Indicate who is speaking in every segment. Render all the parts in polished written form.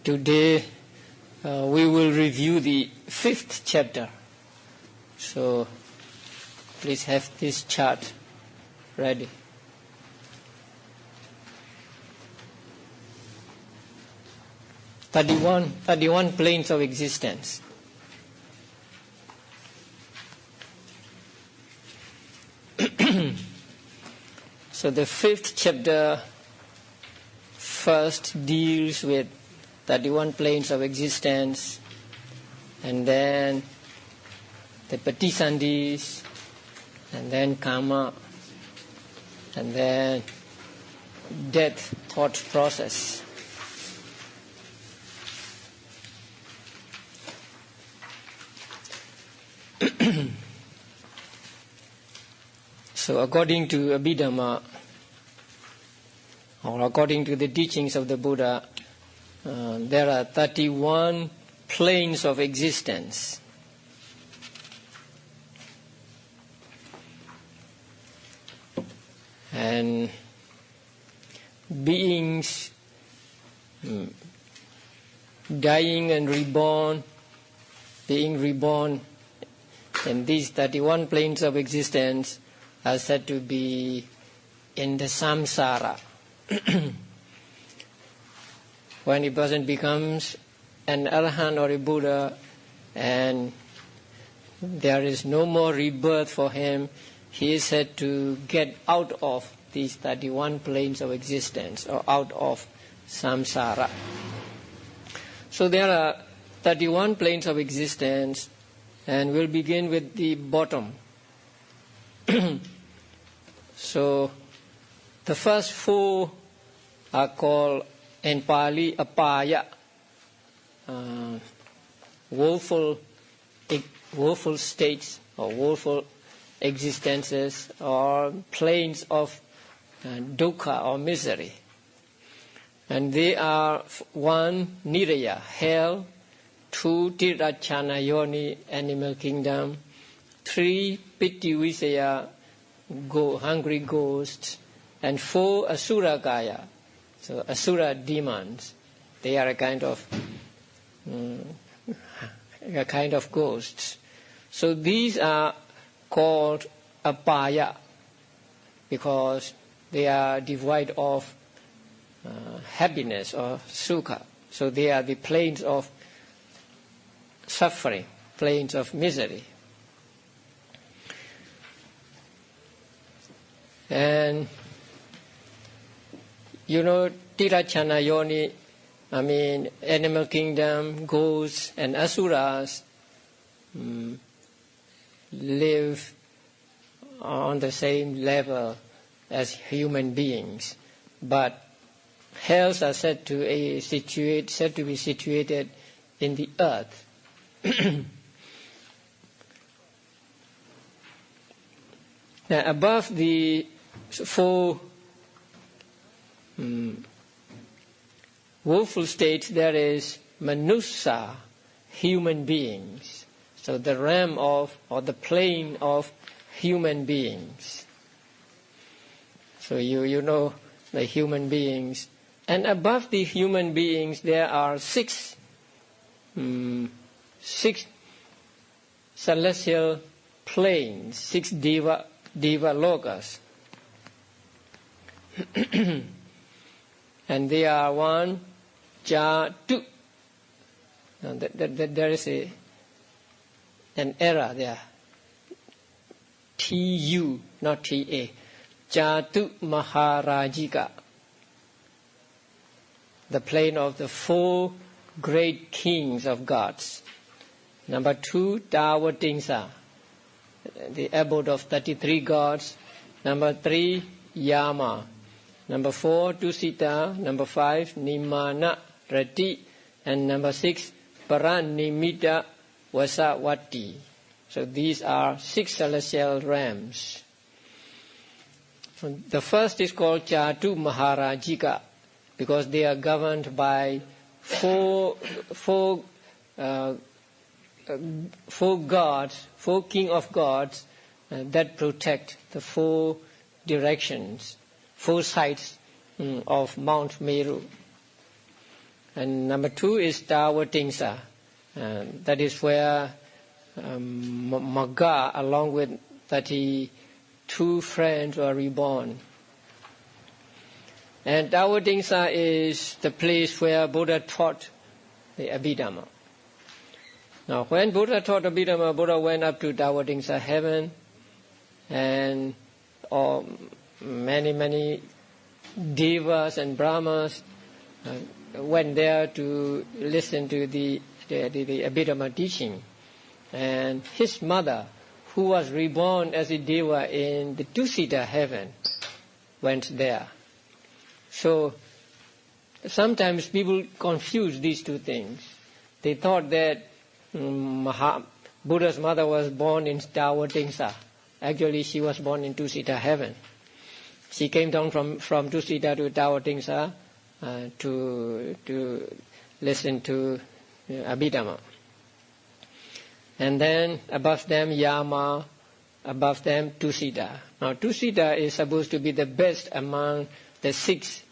Speaker 1: Today we will review the 5th chapter. So please have this chart ready. Thirty-one planes of existence. So the 5th chapter first deals with 31 planes of existence, and then the patisandhis, and then karma, and then death thought process. So according to Abhidhamma, or according to the teachings of the Buddha, there are 31 planes of existence. And beings dying and reborn, being reborn in these 31 planes of existence are said to be in the samsara. When a person becomes an arahant or a Buddha and there is no more rebirth for him, he is said to get out of these 31 planes of existence, or out of samsara. So there are 31 planes of existence, and we'll begin with the bottom. So the first 4 are called in Pali apaya, woeful states or woeful existences, or planes of dukkha or misery. And they are 1, niraya, hell; 2, tirachana yoni, animal kingdom; 3, pitivisaya, hungry ghosts; and 4, asura kaya, so asura demons. They are a kind of ghosts. So these are called apaya because they are devoid of happiness or sukha. So they are the planes of suffering, planes of misery. And you know, tirachana yoni, animal kingdom, ghosts and asuras live on the same level as human beings, but hells are said to be situated in the earth. Now, above the 4 woeful states, there is manusa, human beings. So the realm of, or the plane of human beings. So you know the human beings. And above the human beings there are 6 celestial planes, 6 deva lokas. And they are 1, jatu. Now there is an error there. T-U, not T-A. Jatu Maharajika. The plane of the 4 great kings of gods. Number 2, Tawatingsa, the abode of 33 gods. Number 3, Yama. Number 4, Tusita. Number 5, Nimana Rati. And number 6, Paranimita Vasawati. So these are 6 celestial realms. The first is called Jatu Maharajika because they are governed by 4 gods, 4 king of gods that protect the 4 directions, 4 sides of Mount Meru. And number 2 is Tawatingsa. That is where Magga, along with 32 friends, were reborn. And Tawatingsa is the place where Buddha taught the Abhidhamma. Now, when Buddha taught Abhidhamma, Buddha went up to Tawatingsa heaven, and many devas and brahmas went there to listen to the Abhidhamma teaching. And his mother, who was reborn as a deva in the Tusita heaven, went there. So sometimes people confuse these two things. They thought that Buddha's mother was born in Tawatingsa. Actually, she was born in Tusita heaven. She came down from Tusita to Tawatingsa to listen to Abhidhamma. And then above them Yama, above them Tusita. Now Tusita is supposed to be the best among the six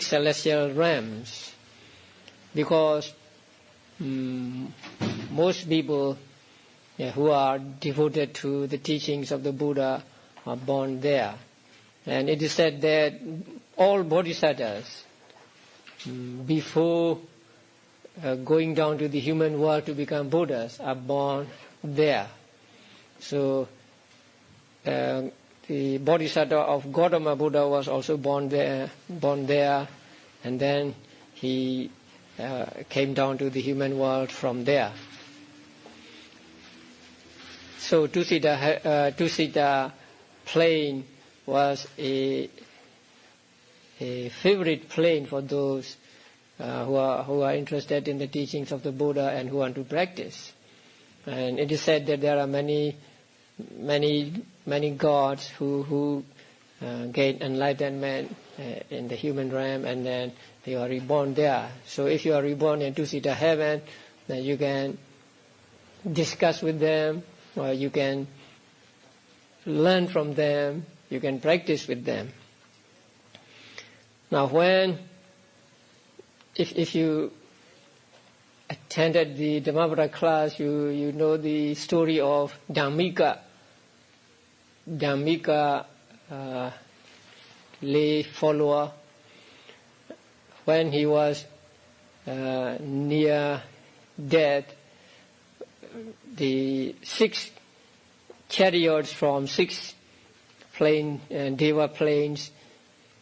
Speaker 1: celestial realms, because most people who are devoted to the teachings of the Buddha are born there. And it is said that all bodhisattvas, before going down to the human world to become Buddhas, are born there. So the bodhisattva of Gautama Buddha was also born there, and then he came down to the human world from there. So Tusita plain was a favorite plain for those who are interested in the teachings of the Buddha and who want to practice. And it is said that there are many gods who gain enlightenment in the human realm, and then they are reborn there. So if you are reborn in Tusita heaven, then you can discuss with them, or you can learn from them, you can practice with them. Now if you attended the Dhammapada class, you know the story of Dhammika. Dhammika, lay follower, when he was near death, the 6 chariots from 6 Deva plains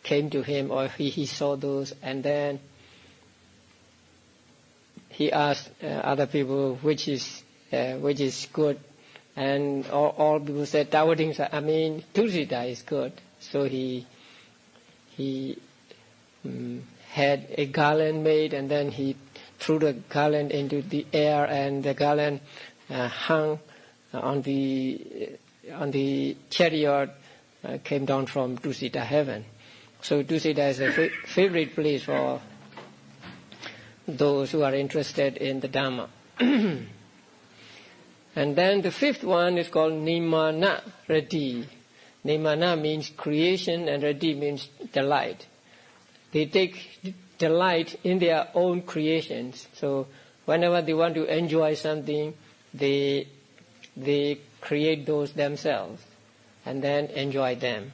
Speaker 1: came to him, or he saw those, and then he asked other people which is good, and all people said Tusita is good. So he had a garland made, and then he threw the garland into the air, and the garland hung on the chariot, came down from Tusita heaven. So Tusita is a favorite place for those who are interested in the Dhamma. And then the 5th one is called Nimana Rati. Nimana means creation, and Rati means delight. They take delight in their own creations. So whenever they want to enjoy something, they create those themselves and then enjoy them.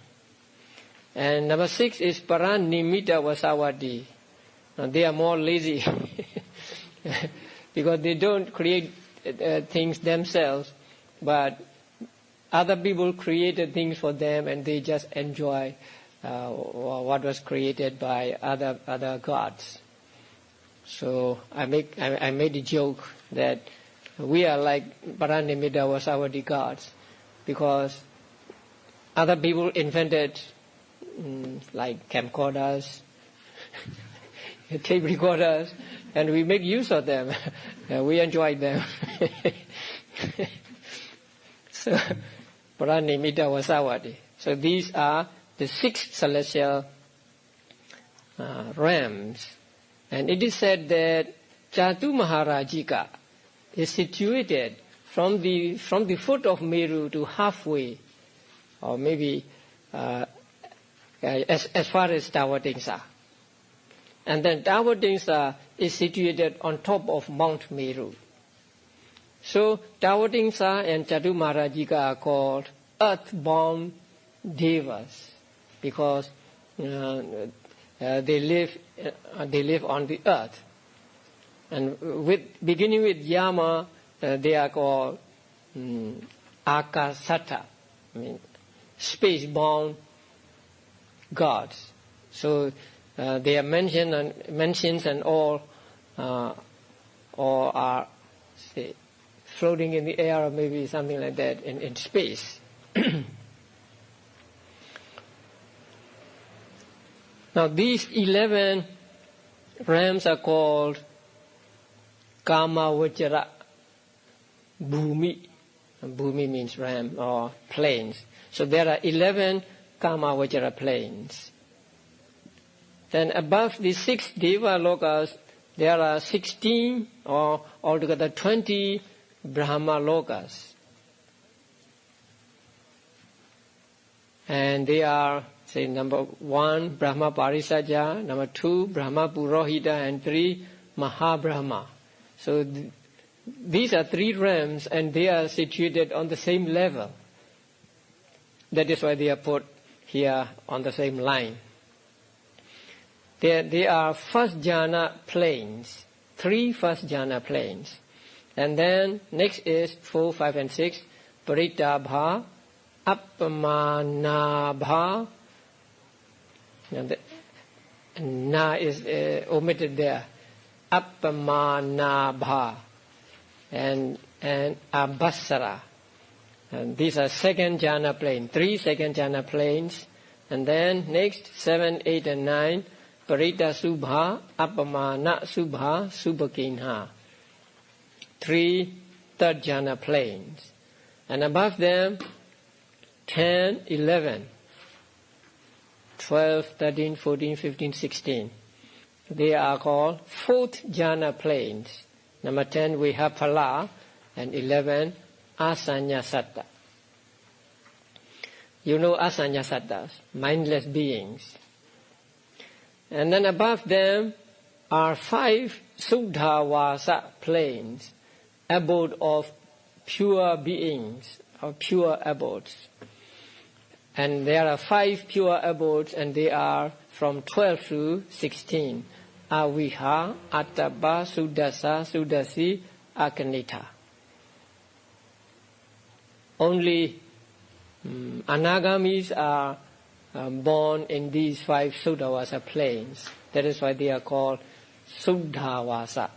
Speaker 1: And number 6 is Paranimita Vasavati. Now they are more lazy because they don't create things themselves, but other people created things for them, and they just enjoy what was created by other gods. So I made a joke that we are like Paranimita Vasavati gods, because other people invented like camcorders, tape recorders, and we make use of them. We enjoy them. So Paranimita Vasavati. So these are the 6 celestial realms. And it is said that Chatu Maharajika is situated from the foot of Meru to halfway, or maybe as far as Tawatingsa. And then Tawatingsa is situated on top of Mount Meru. So Tawatingsa and Chaturmarajika are called earthbound devas because they live on the earth. And beginning with Yama, they are called Akasata, space-bound gods. So they are mentioned and all are say floating in the air or maybe something like that in space. Now these 11 realms are called Kama Vajra Bhumi. Bhumi means realm or plains. So there are 11 Kama Vajra plains. Then above the 6 Deva Lokas, there are 16 or altogether 20 Brahma Lokas. And they are, say, number 1, Brahma Parisaja, number 2, Brahma Purohita, and 3, Mahabrahma. So these are 3 realms and they are situated on the same level. That is why they are put here on the same line. They are first jhana planes, 3 first jhana planes. And then next is 4, 5, and 6, Paritabha, Appamanabha. Na is omitted there. Appamanabha and Abhasara. And these are second jhana plane, 3 second jhana planes. And then next 7, 8, and 9, Parita Subha, Appamana Subha, Subhakinha. 3 third jhana planes. And above them 10, 11, 12, 13, 14, 15, 16. They are called 4th jhana planes. Number 10 we have Phala, and 11 Asanya Satta. You know Asanya Sattas, mindless beings. And then above them are 5 Suddhavasa planes, abode of pure beings, or pure abodes. And there are 5 pure abodes, and they are from 12 to 16. Aviha, Attapa, Suddasa, Suddasi, Akanita. Only Anagamis are born in these 5 Suddhavasa planes. That is why they are called Suddhavasa,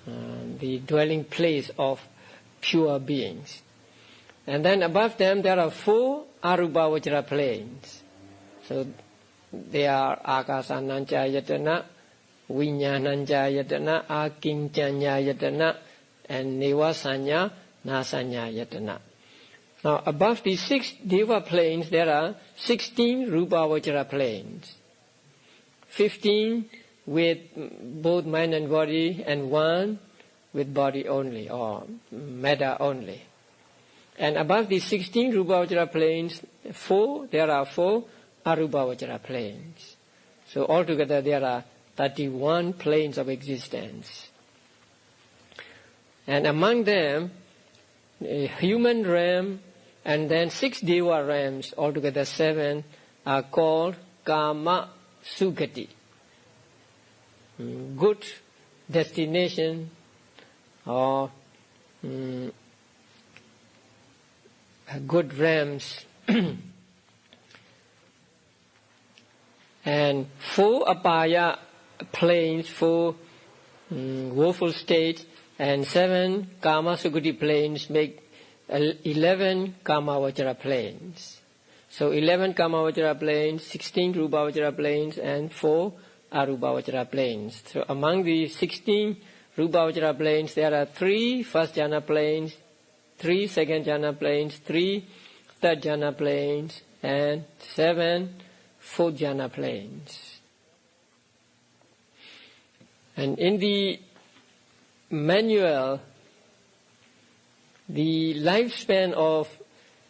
Speaker 1: the dwelling place of pure beings. And then above them there are 4 Arupa Vajra planes. So they are Akasanancha Yatana, Vinyanancha Yatana, Akinchanya Yatana, and Nivasanya, Nasanya Yatana. Now above these 6 Deva planes there are 16 Rupa Vajra planes. 15 with both mind and body, and 1 with body only, or matter only. And above these 16 Rupa Vajra planes, there are 4 Arupa Vajra planes. So altogether there are 31 planes of existence. And among them, a human realm and then 6 Deva realms, altogether 7, are called Kama Sugati. Good destination or good realms. And 4 Apaya planes, 4 woeful states, and 7 Kama Sugati planes make 11 Kama Vajra planes. So 11 Kama Vajra planes, 16 Rupa Vajra planes, and 4 Arupa Vajra planes. So among the 16 Rupa Vajra planes, there are 3 first jhana planes, 3 second jhana planes, 3 third jhana planes, and 7 4th jhana planes. And in the manual, the lifespan of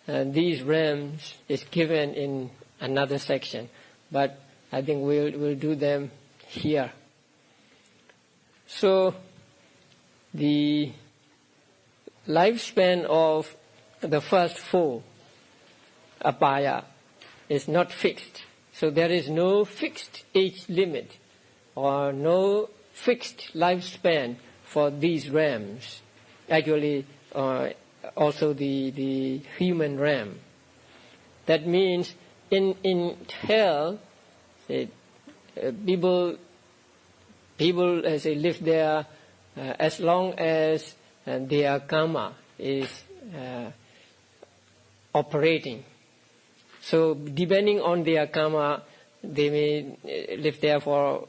Speaker 1: these realms is given in another section. But I think we'll do them here. So the lifespan of the first 4 apaya is not fixed. So there is no fixed age limit or no fixed lifespan for these realms. Actually, also the human realm. That means in hell, people as they live there as long as their karma is operating. So depending on their karma, they may live there for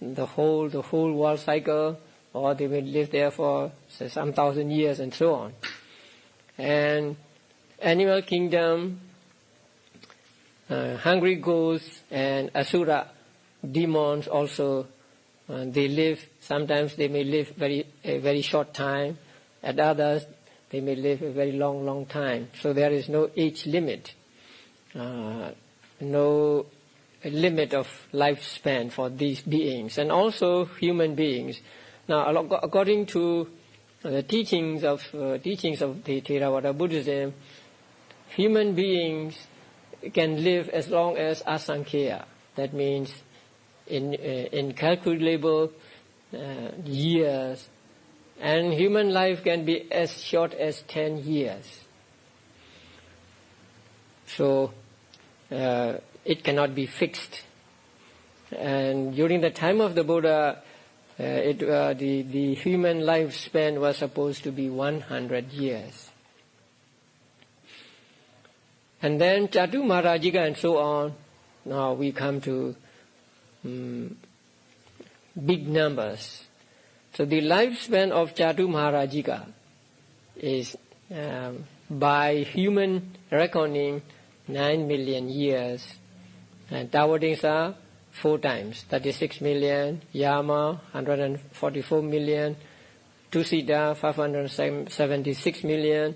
Speaker 1: the whole world cycle, or they may live there for some 1,000 years and so on. And animal kingdom, hungry ghosts and asura demons also, they live. Sometimes they may live a very short time. At others, they may live a very long time. So there is no age limit, no limit of lifespan for these beings, and also human beings. Now, according to the teachings of the Theravada Buddhism, human beings can live as long as asankhya. That means incalculable years, and human life can be as short as 10 years. So it cannot be fixed. And during the time of the Buddha, the human lifespan was supposed to be 100 years. And then Chatu Maharajika and so on. Now we come to big numbers. So the lifespan of Chatu Maharajika is, by human reckoning, 9 million years. And Tawadingsa, 4 times, 36 million, Yama, 144 million, Tusita, 576 million,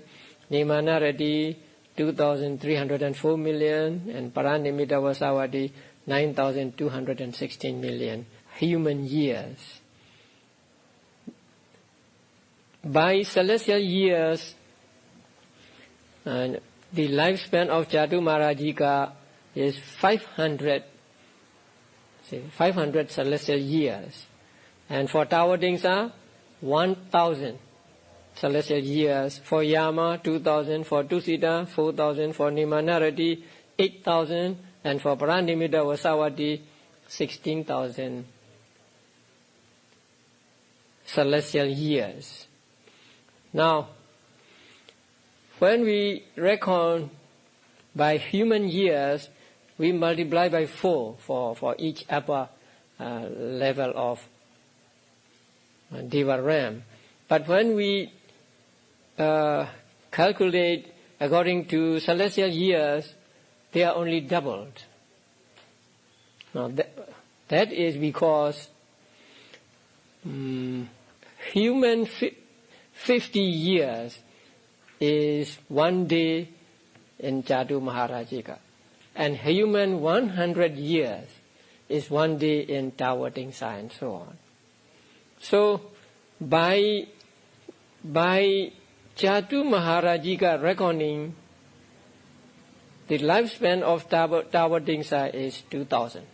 Speaker 1: Nimanarati, 2,304 million, and Paranimita Vasavadi, 9,216 million human years. By celestial years, the lifespan of Chatu Maharajika is 500 celestial years. And for Tawadingsa, 1,000 celestial years. For Yama, 2,000. For Tusita, 4,000. For Nimanarati, 8,000. And for Paranimita Vasavati, 16,000 celestial years. Now, when we reckon by human years, we multiply by 4 for each upper level of Deva realm. But when we calculate according to celestial years, they are only doubled. Now that is because human 50 years is 1 day in Chatu Maharajika, and human 100 years is 1 day in Tawadingsa, and so on. So by Chatu Maharajika reckoning, the lifespan of Tawadingsa is 2,000.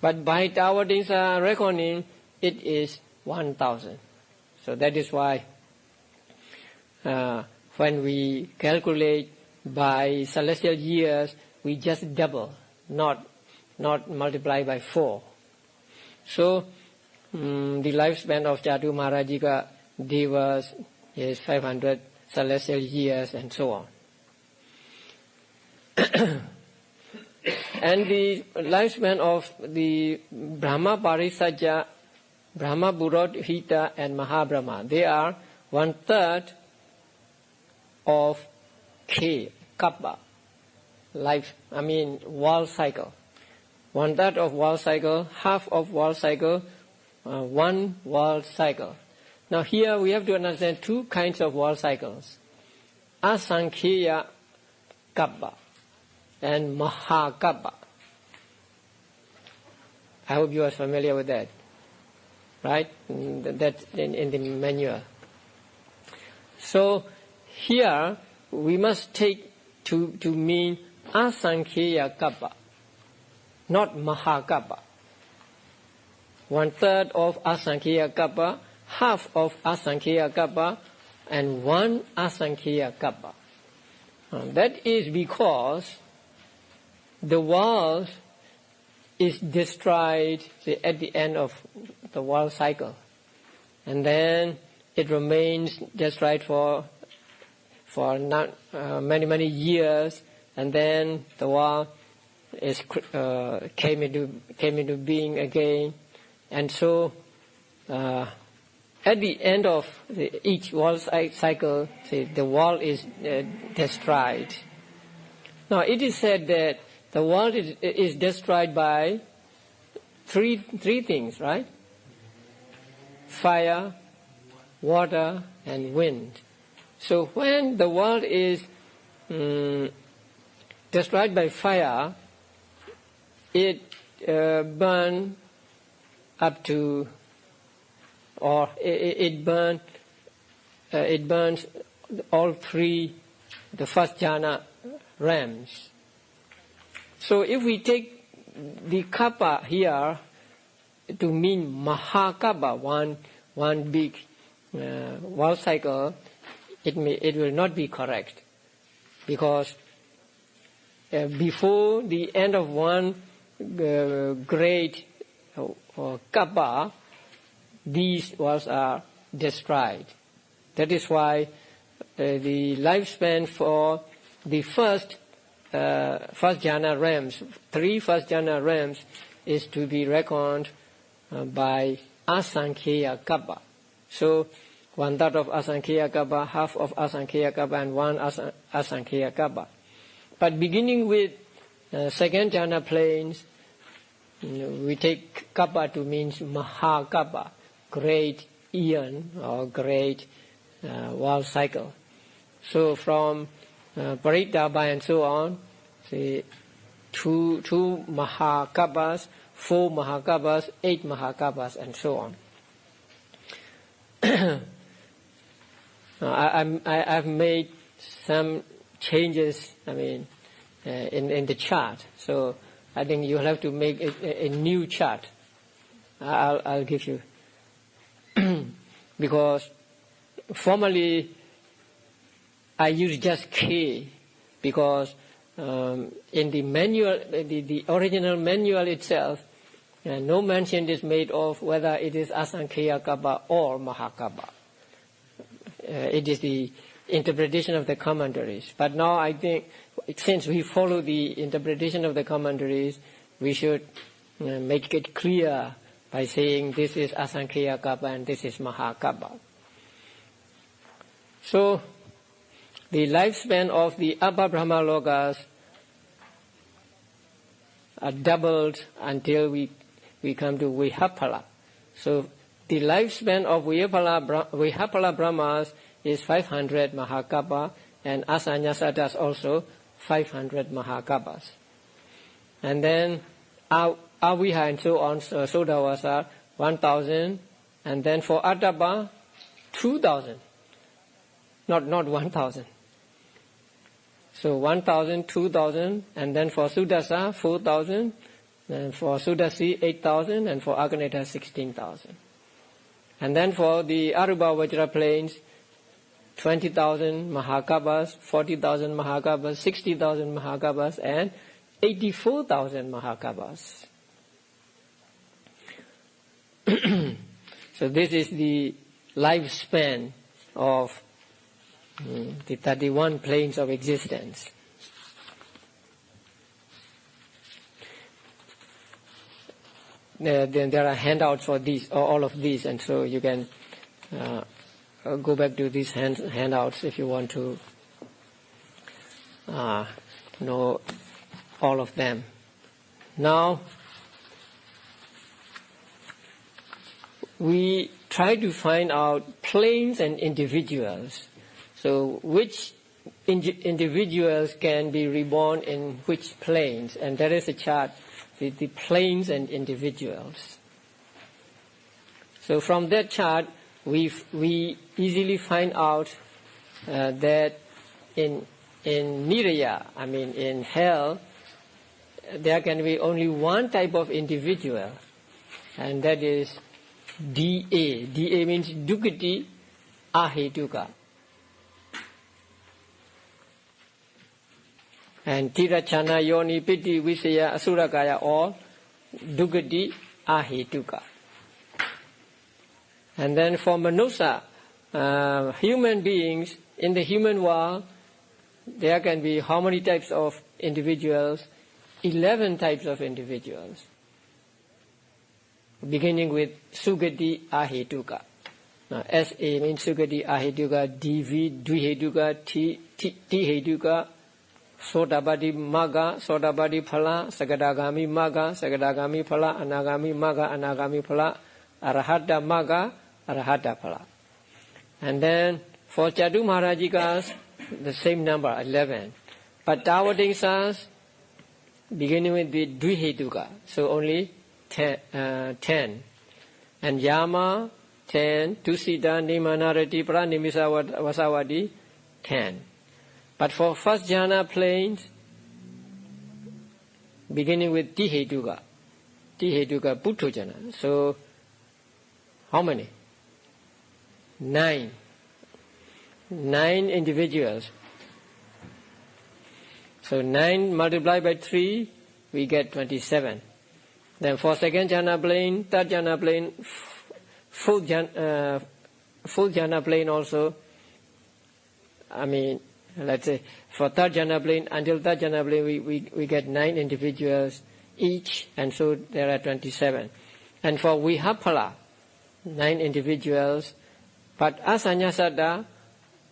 Speaker 1: But by Tawadingsa reckoning, it is 1,000. So that is why when we calculate by celestial years, we just double, not multiply by 4. So the lifespan of Chatu Maharajika Devas is 500 celestial years, and so on. And the lifespan of the Brahma Parisajja, Brahma Purohita, and Mahabrahma, they are 1/3 of Kappa, world cycle. 1/3 of world cycle, half of world cycle, 1 world cycle. Now here we have to understand 2 kinds of world cycles: Asankhya Kappa and Mahakappa. I hope you are familiar with that, right? That's in the manual. So here we must take to mean Asankheya Kappa, not Mahakappa. 1/3 of Asankheya Kappa, half of Asankheya Kappa, and 1 Asankheya Kappa. That is because the world is destroyed at the end of the world cycle, and then it remains destroyed for many years, and then the world came into being again, and so at the end of each world cycle, the world is destroyed. Now it is said that the world is destroyed by three things, right? Fire, water, and wind. So when the world is destroyed by fire, it burns up to, or it burns all three, the first jhana realms. So if we take the kappa here to mean Mahakappa, one big world cycle, it will not be correct, because before the end of one great kappa, these worlds are destroyed. That is why the lifespan for the first jhana realms, 3 first jhana realms, is to be reckoned by Asankheya Kappa. So 1/3 of Asankheya Kappa, half of Asankheya Kappa, and 1 Asankheya Kappa. But beginning with second jhana planes, we take Kappa to means Mahakappa, great eon or great world cycle. So from Paritaba and so on, say two Mahakappas, 4 Mahakappas, 8 Mahakappas, and so on. I've made some changes, in the chart. So I think you'll have to make a new chart. I'll give you. Because formerly I use just K, because in the manual, the original manual itself, no mention is made of whether it is Asankheya Kappa or Mahakappa. It is the interpretation of the commentaries. But now I think, since we follow the interpretation of the commentaries, we should make it clear by saying this is Asankheya Kappa and this is Mahakappa. So the lifespan of the upper Brahma Lokas are doubled until we come to Vihapala. So the lifespan of Vihapala Brahmas is 500 Mahakappa, and Asanyasatas also 500 Mahakappas. And then Aviha and so on, Sodavasa 1,000, and then for Atapa 2,000, not 1,000. So 1,000, 2,000, and then for Sudasa 4,000, and for Sudasi 8,000, and for Aganeta 16,000. And then for the Aruba Vajra plains, 20,000 Mahakappas, 40,000 Mahakappas, 60,000 Mahakappas, and 84,000 Mahakappas. So this is the lifespan of the 31 planes of existence. There are handouts for these, all of these, and so you can go back to these handouts if you want to know all of them. Now, we try to find out planes and individuals. So which individuals can be reborn in which planes? And there is a chart the planes and individuals. So from that chart, we easily find out that in Niraya, I mean in hell, there can be only one type of individual, and that is DA. DA means Dukati Ahetuka. And Tirachana, Yoni, Piti, Visaya, Asurakaya, all Dukati Ahetuka. And then for Manusa, human beings, in the human world, there can be how many types of individuals? 11 types of individuals. Beginning with Sugati Ahetuka. Now, SA means Sugati Ahetuka, DV, Dvihetuka, Tihetuka, Sotabadi Maga, Sotabadi Phala, Sagadagami Maga, Sagadagami Phala, Anagami Maga, Anagami Phala, Arahata Maga, Arahata Phala. And then for Chadu Maharajikas, the same number, 11. But Tavadingsas, beginning with the Dvihetuka, so only 10. And Yama, 10. Tusita, Nimanarati, Pranimisa, Vasavadi, 10. But for first jhana planes, beginning with Tihetuka, Puthujana. So, how many? 9. 9 individuals. So 9 multiplied by 3, we get 27. Then for second jhana plane, third jhana plane, full jhana plane also, I mean, let's say for third jhana plane, until third jhana plane, we get 9 individuals each, and so there are 27. And for Vihapala, 9 individuals, but Asanyasada,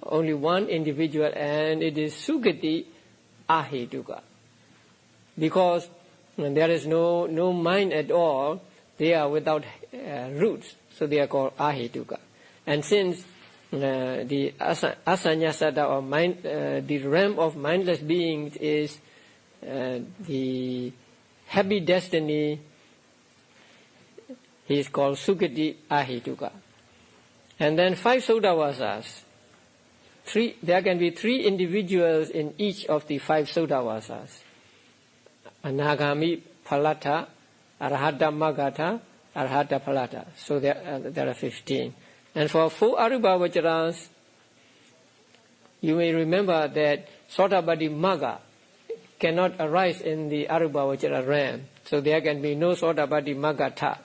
Speaker 1: only 1 individual, and it is Sugati Ahetuka. Because when there is no mind at all, they are without roots, so they are called Ahetuka. And since the Asanyasada or mind, the realm of mindless beings is the happy destiny, he is called Sugati Ahetuka. And then 5 Sodavasas. There can be 3 individuals in each of the 5 Sodavasas. Anagami Phalata, Arahata Magata, Arahata Phalata. So there are 15. And for 4 Arubhavacharas, you may remember that Sotabadi Maga cannot arise in the Arubhavachara realm. So there can be no Sotabadi Magata.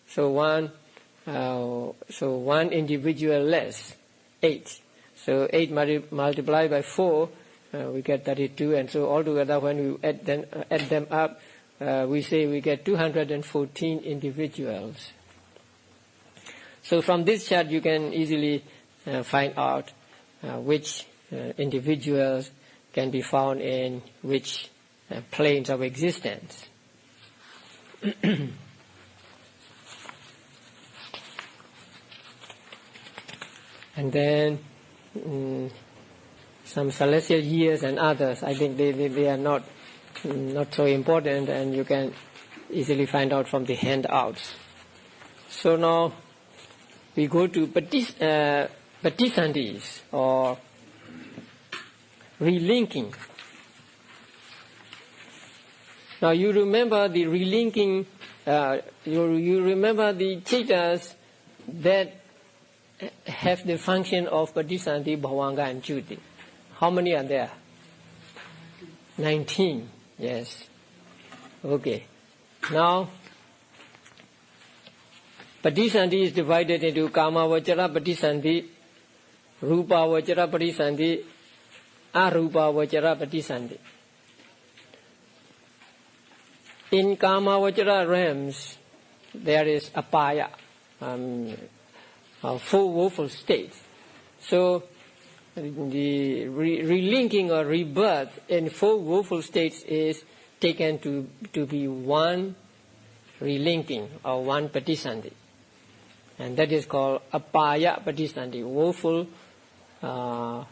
Speaker 1: So one individual less, 8. So 8 multiplied by 4, we get 32, and so altogether when we add them up, we say we get 214 individuals. So from this chart you can easily find out which individuals can be found in which planes of existence. And then some celestial years and others, I think they are not so important, and you can easily find out from the handouts. So now we go to Patisandhis, or relinking. Now you remember the relinking, you remember the Chitas that have the function of Patisandhi, Bhavanga and Juti. How many are there? 19. Yes. Okay. Now, Patisandhi is divided into Kama Vachara Patisandhi, Rupa Vachara Patisandhi, Arupa Vachara Patisandhi. In Kama Vachara realms, there is apaya, 4 woeful states. So the relinking or rebirth in 4 woeful states is taken to be one relinking or one Patisandhi. And that is called apaya Patisandhi,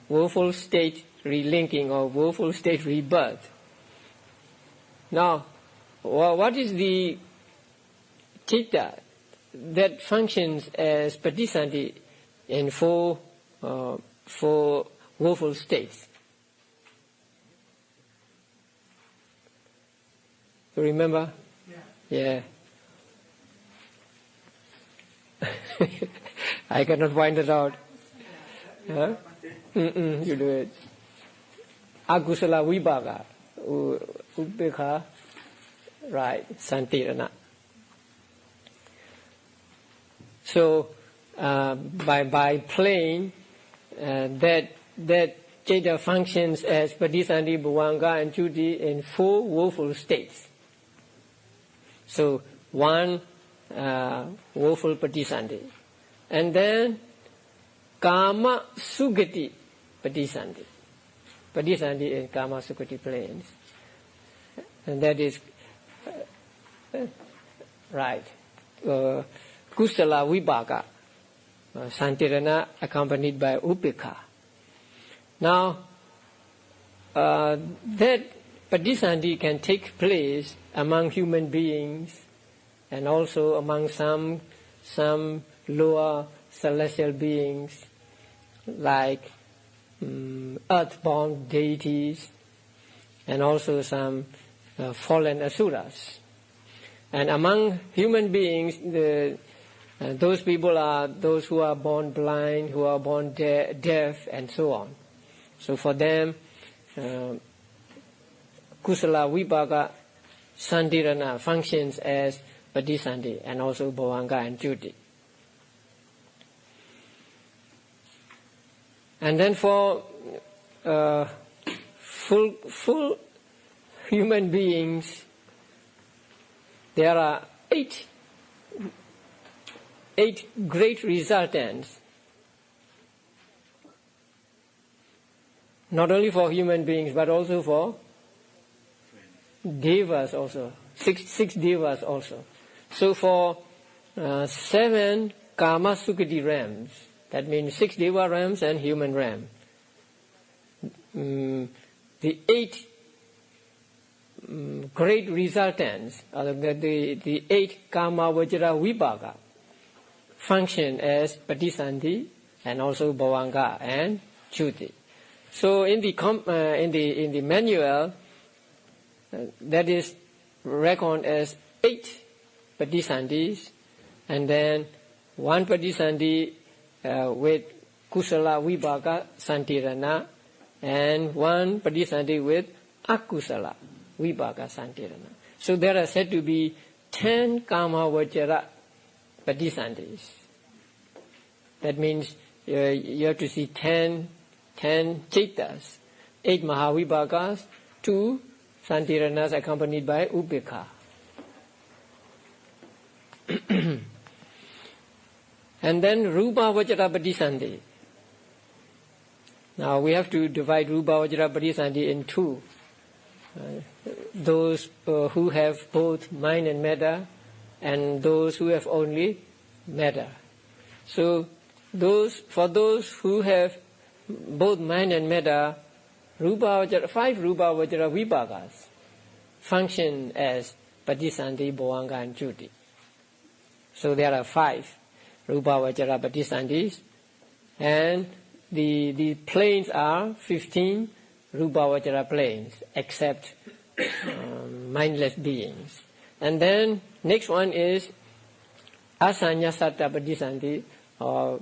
Speaker 1: woeful state relinking or woeful state rebirth. Now, what is the citta that functions as Patisandhi in four woeful states? You remember? Yeah. I cannot find it out. Huh? You do it. Akusala vibhaga, upekha, right, santirana. So by playing that citta functions as Patisandhi, Bhavanga and Chuti in four woeful states. So one woeful Patisandhi, and then Kama Sugati Patisandhi. Patisandhi in Kama Sugati planes, and that is right. Kusala Vibhaga, Santirana accompanied by Upekha. Now that Patisandhi can take place among human beings and also among some lower celestial beings like earthborn deities and also some fallen asuras. And among human beings, those people are those who are born blind, who are born deaf, and so on. So for them, Kusala Vibhaga Santirana functions as Patisandhi and also Bhavanga and Chuti. And then for full human beings, there are eight great resultants. Not only for human beings, but also for devas also. Six devas also. So for 7 Kama Sukati realms, that means 6 deva realms and human realm. The 8 great resultants, the 8 Kama Vajra Vibhaga, function as Patisandhi and also Bhavanga and Chuti. So in the manual, that is reckoned as 8 Patisandhis, and then 1 Patisandhi with Kusala Vibhaga Santirana, and 1 Patisandhi with Akusala Vibhaga Santirana. So there are said to be 10 Kama Vajra Patisandhis. That means you have to see 10 cittas, 8 Mahavibhagas, 2 Santiranas accompanied by Upekha. And then Rupa Vajra Patisandhi. Now we have to divide Rupa Vajra Patisandhi in 2. Those who have both mind and matter, and those who have only matter. So for those who have both mind and matter, 5 Rupa Vajra Vibhagas function as Patisandhi, Bhavanga and Chuti. So there are 5 Rupa Vajra Patisandhis, and the planes are 15 Rupa Vajra planes, except mindless beings. And then next one is Asanya Satta Patisandhi, or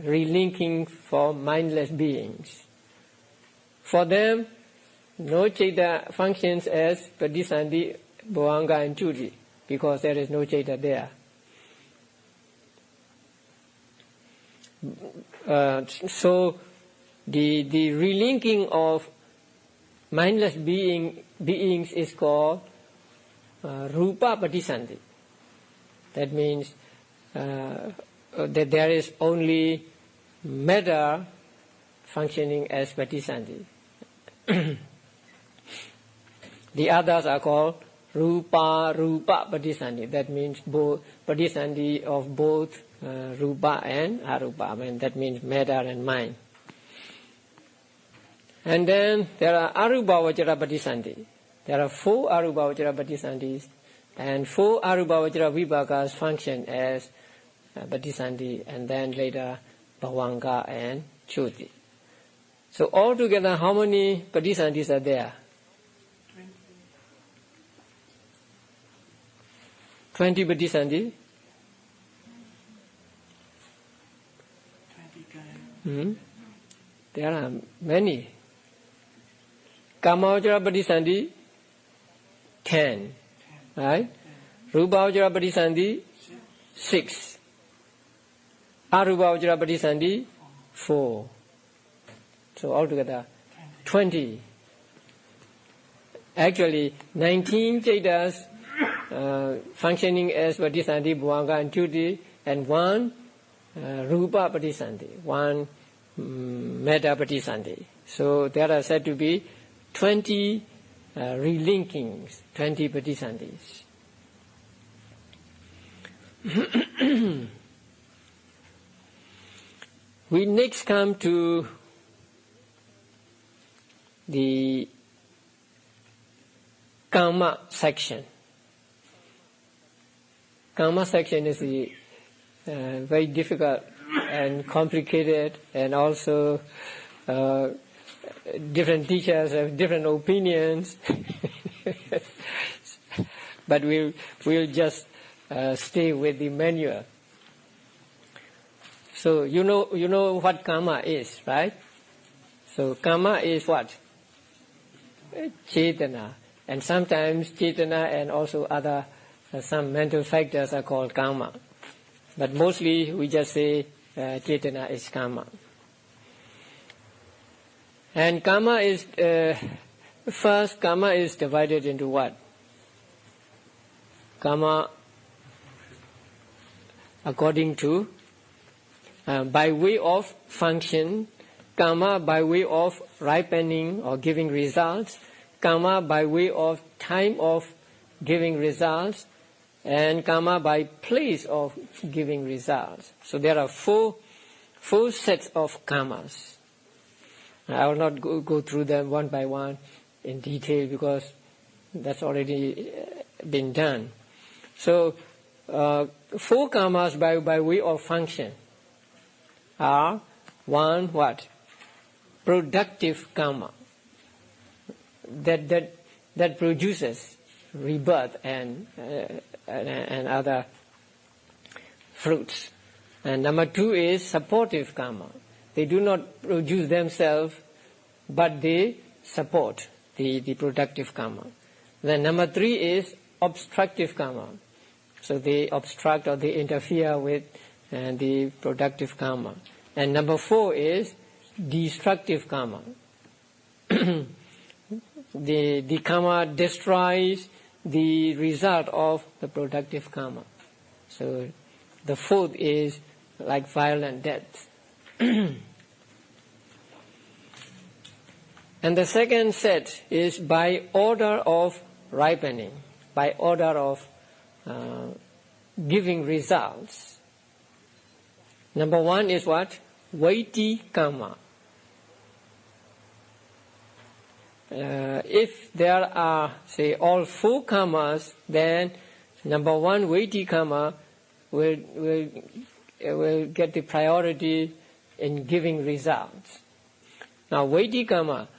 Speaker 1: relinking for mindless beings. For them, no citta functions as Patisandhi, Bhavanga and Chuti, because there is no citta there. So the relinking of mindless beings is called Rupa Patisandhi. That means that there is only matter functioning as Patisandhi. The others are called Rupa Patisandhi. That means both Patisandhi of both Rupa and Arupa. I mean, that means matter and mind. And then there are Arubhavajara Patisandhi. There are 4 Arubhavajara Patisandhis, and 4 Arubhavajara Vibhagas function as Patisandhi, and then later Bhavanga and Jyoti. So altogether, how many Patisandhis are there? 20 Patisandhi? There are many. Kamavajara Patisandhi, 10. Right? Rupavajara Patisandhi, 6. Arupavajara Patisandhi, 4. So altogether, 20. Actually, 19 Chaitas functioning as Patisandhi, Bhavanga and Jyoti, and 1 Rupa Patisandhi, 1 Metta Patisandhi. So there are said to be 20 relinkings, 20 Patisandhis. We next come to the Karma section. Karma section is very difficult and complicated, and also different teachers have different opinions. But we'll just stay with the manual. So you know what karma is, right? So karma is what? Chetana. And sometimes chetana and also other some mental factors are called karma. But mostly we just say chetana is karma. And karma is, first karma is divided into what? Karma according to, by way of function, karma by way of ripening or giving results, karma by way of time of giving results, and karma by place of giving results. So there are four sets of karmas. I will not go through them one by one in detail because that's already been done. So 4 karmas by way of function are 1, what? Productive karma. That produces rebirth and other fruits. And number 2 is supportive karma. They do not produce themselves, but they support the productive karma. Then number 3 is obstructive karma. So they obstruct or they interfere with the productive karma. And number 4 is destructive karma. The karma destroys the result of the productive karma. So the 4th is like violent death. And the second set is by order of ripening, by order of giving results. Number 1 is what? Vaiti karma. If there are, say, all 4 karmas, then number 1, Vaiti karma, will get the priority in giving results. Now, Vaiti karma,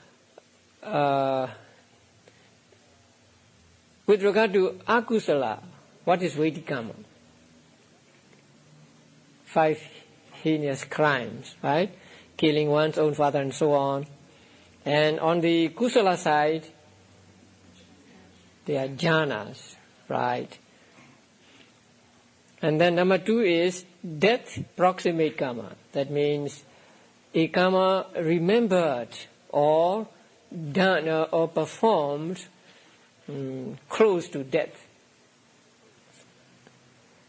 Speaker 1: with regard to akusala, what is Vaiti karma? 5 heinous crimes, right? Killing one's own father and so on. And on the kusala side, they are jhanas, right? And then number 2 is death proximate karma. That means a karma remembered or done or performed close to death.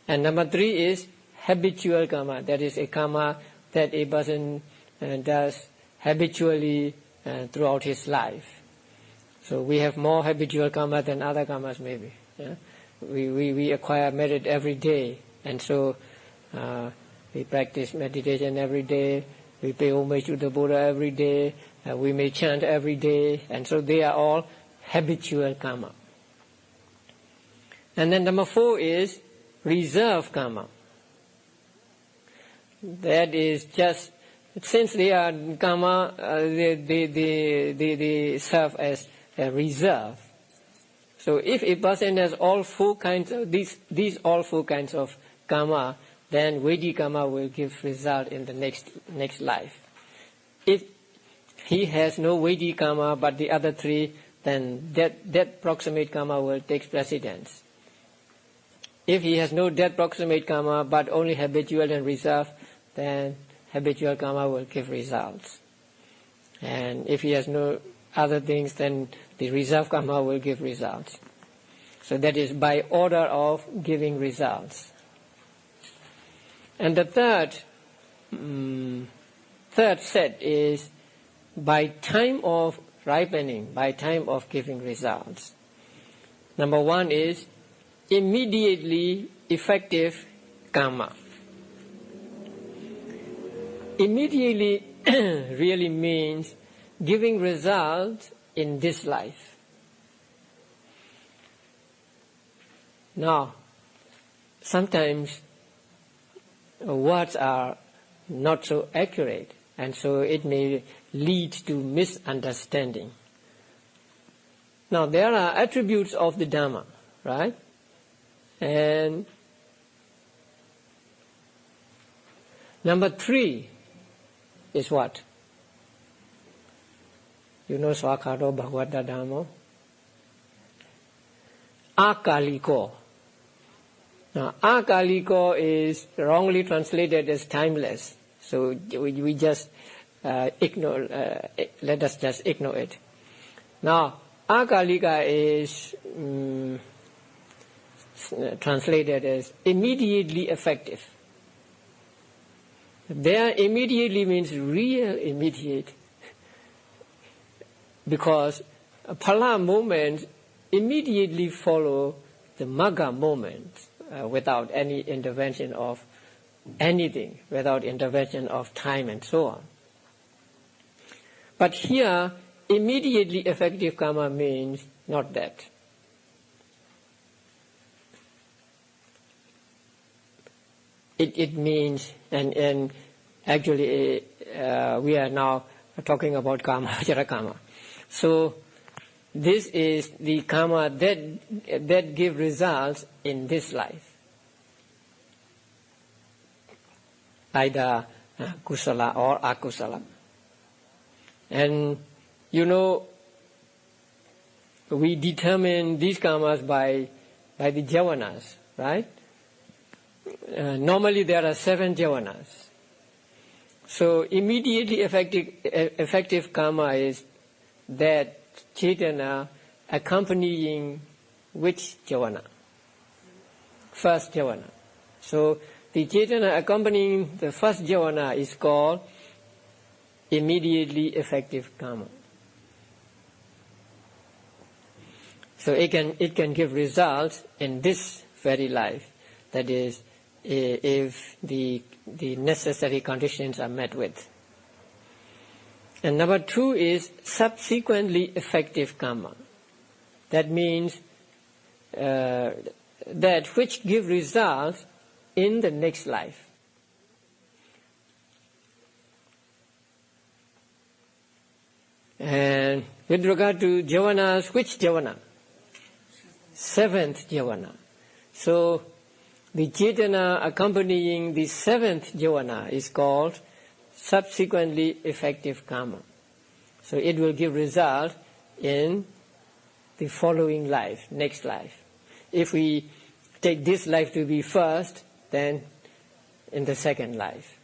Speaker 1: And number 3 is habitual karma. That is a karma that a person does habitually throughout his life. So we have more habitual karma than other karmas maybe. Yeah? We acquire merit every day, and so we practice meditation every day, we pay homage to the Buddha every day, we may chant every day, and so they are all habitual karma. And then number 4 is reserve karma. That is just, since they are karma, they serve as a reserve. So if a person has all 4 kinds of these all 4 kinds of karma, then Vedic karma will give result in the next life. If he has no Vedic karma but the other 3, then that proximate karma will take precedence. If he has no death proximate karma but only habitual and reserve, then habitual karma will give results. And if he has no other things, then the reserve karma will give results. So that is by order of giving results. And the third set is by time of ripening, by time of giving results. Number 1 is immediately effective karma. Immediately really means giving results in this life. Now, sometimes words are not so accurate, and so it may lead to misunderstanding. Now, there are attributes of the Dhamma, right? And number 3 is what? You know Swakado Bhagavata Dhamma? Akaliko. Now, akaliko is wrongly translated as timeless. So we just ignore, let us just ignore it. Now, akalika is translated as immediately effective. There immediately means real immediate, because phala moments immediately follow the magga moment without any intervention of anything, without intervention of time and so on. But here, immediately effective karma means not that. It means, and actually we are now talking about karma, vajra karma. So this is the karma that give results in this life, either kusala or akusala. And you know, we determine these karmas by the javanas, right? Normally there are 7 javanas. So immediately effective karma is that Chaitana accompanying which javana? First javana. So the Chaitana accompanying the first javana is called immediately effective karma. So it can give results in this very life. That is, if the necessary conditions are met with. And number 2 is subsequently effective karma. That means that which give results in the next life. And with regard to javanas, which javana? 7th javana. So the Chaitana accompanying the 7th javana is called subsequently effective karma. So it will give result in the following life, next life. If we take this life to be first, then in the second life.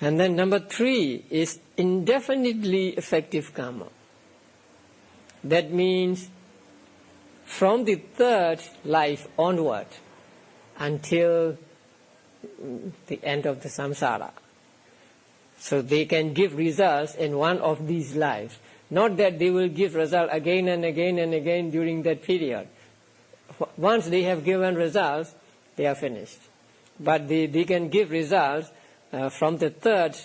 Speaker 1: And then number 3 is indefinitely effective karma. That means from the 3rd life onward until the end of the samsara. So they can give results in one of these lives. Not that they will give result again and again and again during that period. Once they have given results, they are finished. But they can give results from the third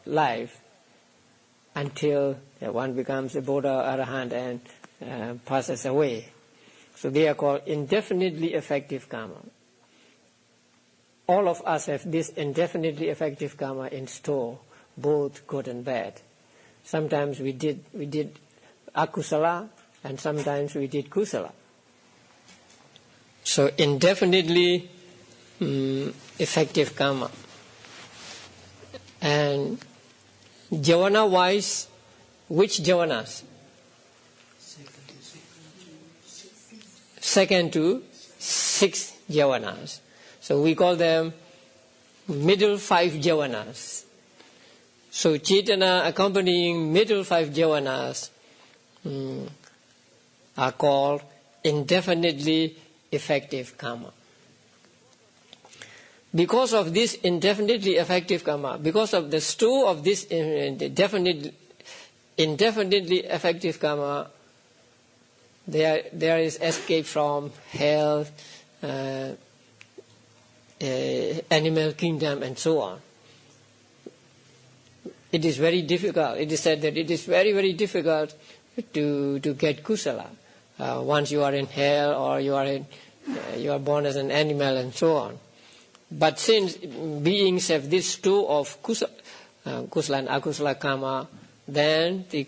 Speaker 1: life until one becomes a Buddha Arahant and passes away. So they are called indefinitely effective karma. All of us have this indefinitely effective karma in store, both good and bad. Sometimes we did akusala, and sometimes we did kusala. So indefinitely effective karma. And javana-wise, which javanas? Second to sixth javanas. So we call them middle five javanas. So Chaitana accompanying middle five javanas are called indefinitely effective karma. Because of this indefinitely effective karma, because of the store of this indefinitely effective karma, there is escape from hell, animal kingdom, and so on. It is very difficult. It is said that it is very, very difficult to get kusala once you are in hell, or you are born as an animal, and so on. But since beings have this store of kusala and akusala karma, then the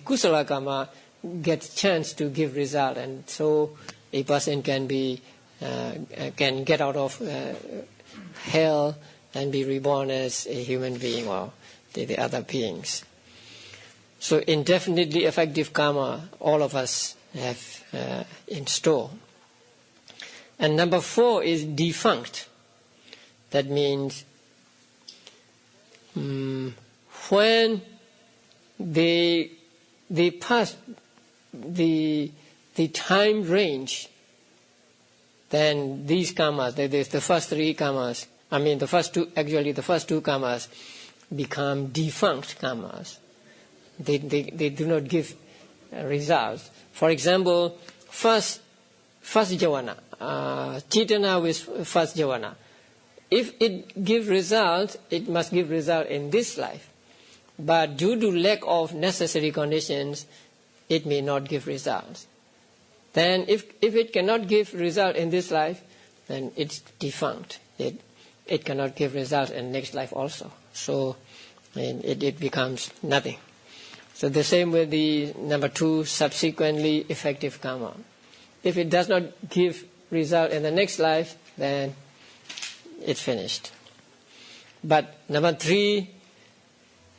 Speaker 1: kusala karma gets chance to give result, and so a person can get out of hell and be reborn as a human being or the other beings. So indefinitely effective karma, all of us have in store. And number 4 is defunct. That means when they pass the time range, then these karmas, the first 3 karmas, the first two karmas become defunct karmas. They do not give results. For example, first javana, Chaitana with first javana. If it gives result, it must give result in this life. But due to lack of necessary conditions, it may not give results. Then if it cannot give result in this life, then it's defunct. It cannot give result in next life also. So it becomes nothing. So the same with the number 2, subsequently effective karma. If it does not give result in the next life, then it's finished. But number 3,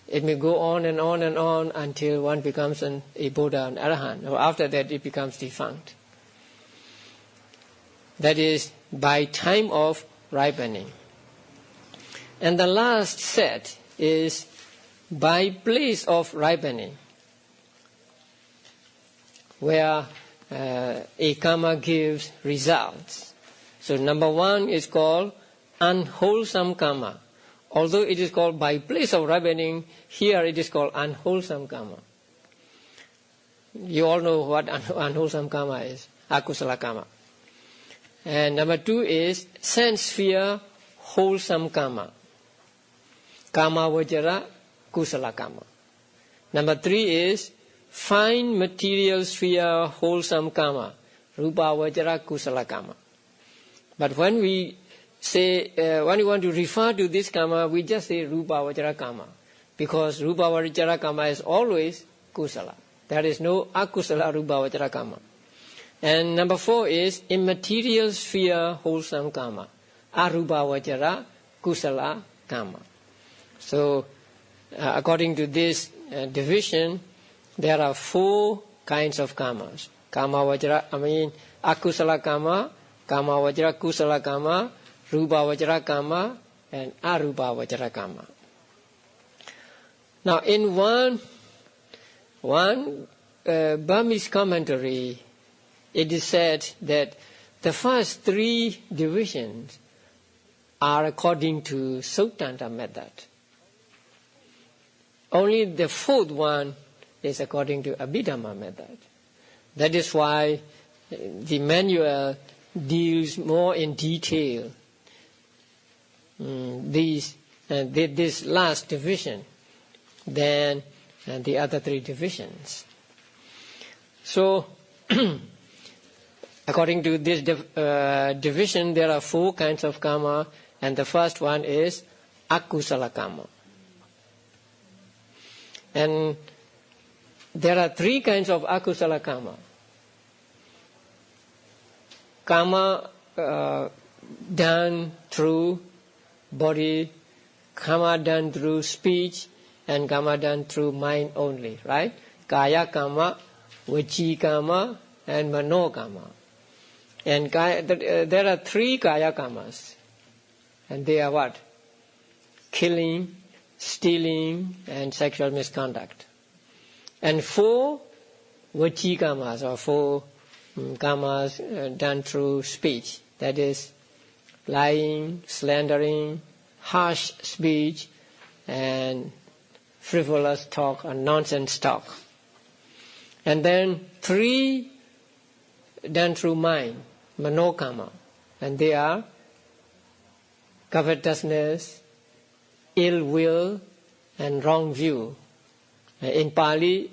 Speaker 1: it may go on and on and on until one becomes a Buddha, an Arahant. Or after that, it becomes defunct. That is by time of ripening. And the last set is by place of ripening, where a karma gives results. So number 1 is called unwholesome karma. Although it is called by place of ripening, here it is called unwholesome karma. You all know what unwholesome karma is, akusala karma. And number 2 is sense sphere wholesome karma, kama vajara kusala karma. Number 3 is fine material sphere wholesome karma, rupa vajara kusala karma. But when we say, when we want to refer to this karma, we just say rupa vajara karma, because rupa vajara karma is always kusala. There is no akusala rupa vajara karma. And number 4 is immaterial sphere wholesome karma, arupa vajara kusala karma. So according to this division, there are 4 kinds of karmas. Kama vajra, akusala karma, kama vajra kusala karma, rupa vajra karma, and arupa vajra karma. Now in one Burmese commentary, it is said that the first 3 divisions are according to Suttanta method. Only the 4th one is according to Abhidhamma method. That is why the manual deals more in detail this last division than the other three divisions. So, according to this division, there are 4 kinds of karma, and the first one is akusala karma. And there are 3 kinds of akusala karma. Karma done through body, karma done through speech, and karma done through mind only, right? Kaya karma, vachi karma, and mano karma. And there are 3 kaya karmas, and they are what? Killing, stealing, and sexual misconduct. And 4 vachi karmas, or 4 karmas done through speech, that is lying, slandering, harsh speech, and frivolous talk or nonsense talk. And then 3 done through mind, mano karma, and they are covetousness, ill will, and wrong view. In Pali,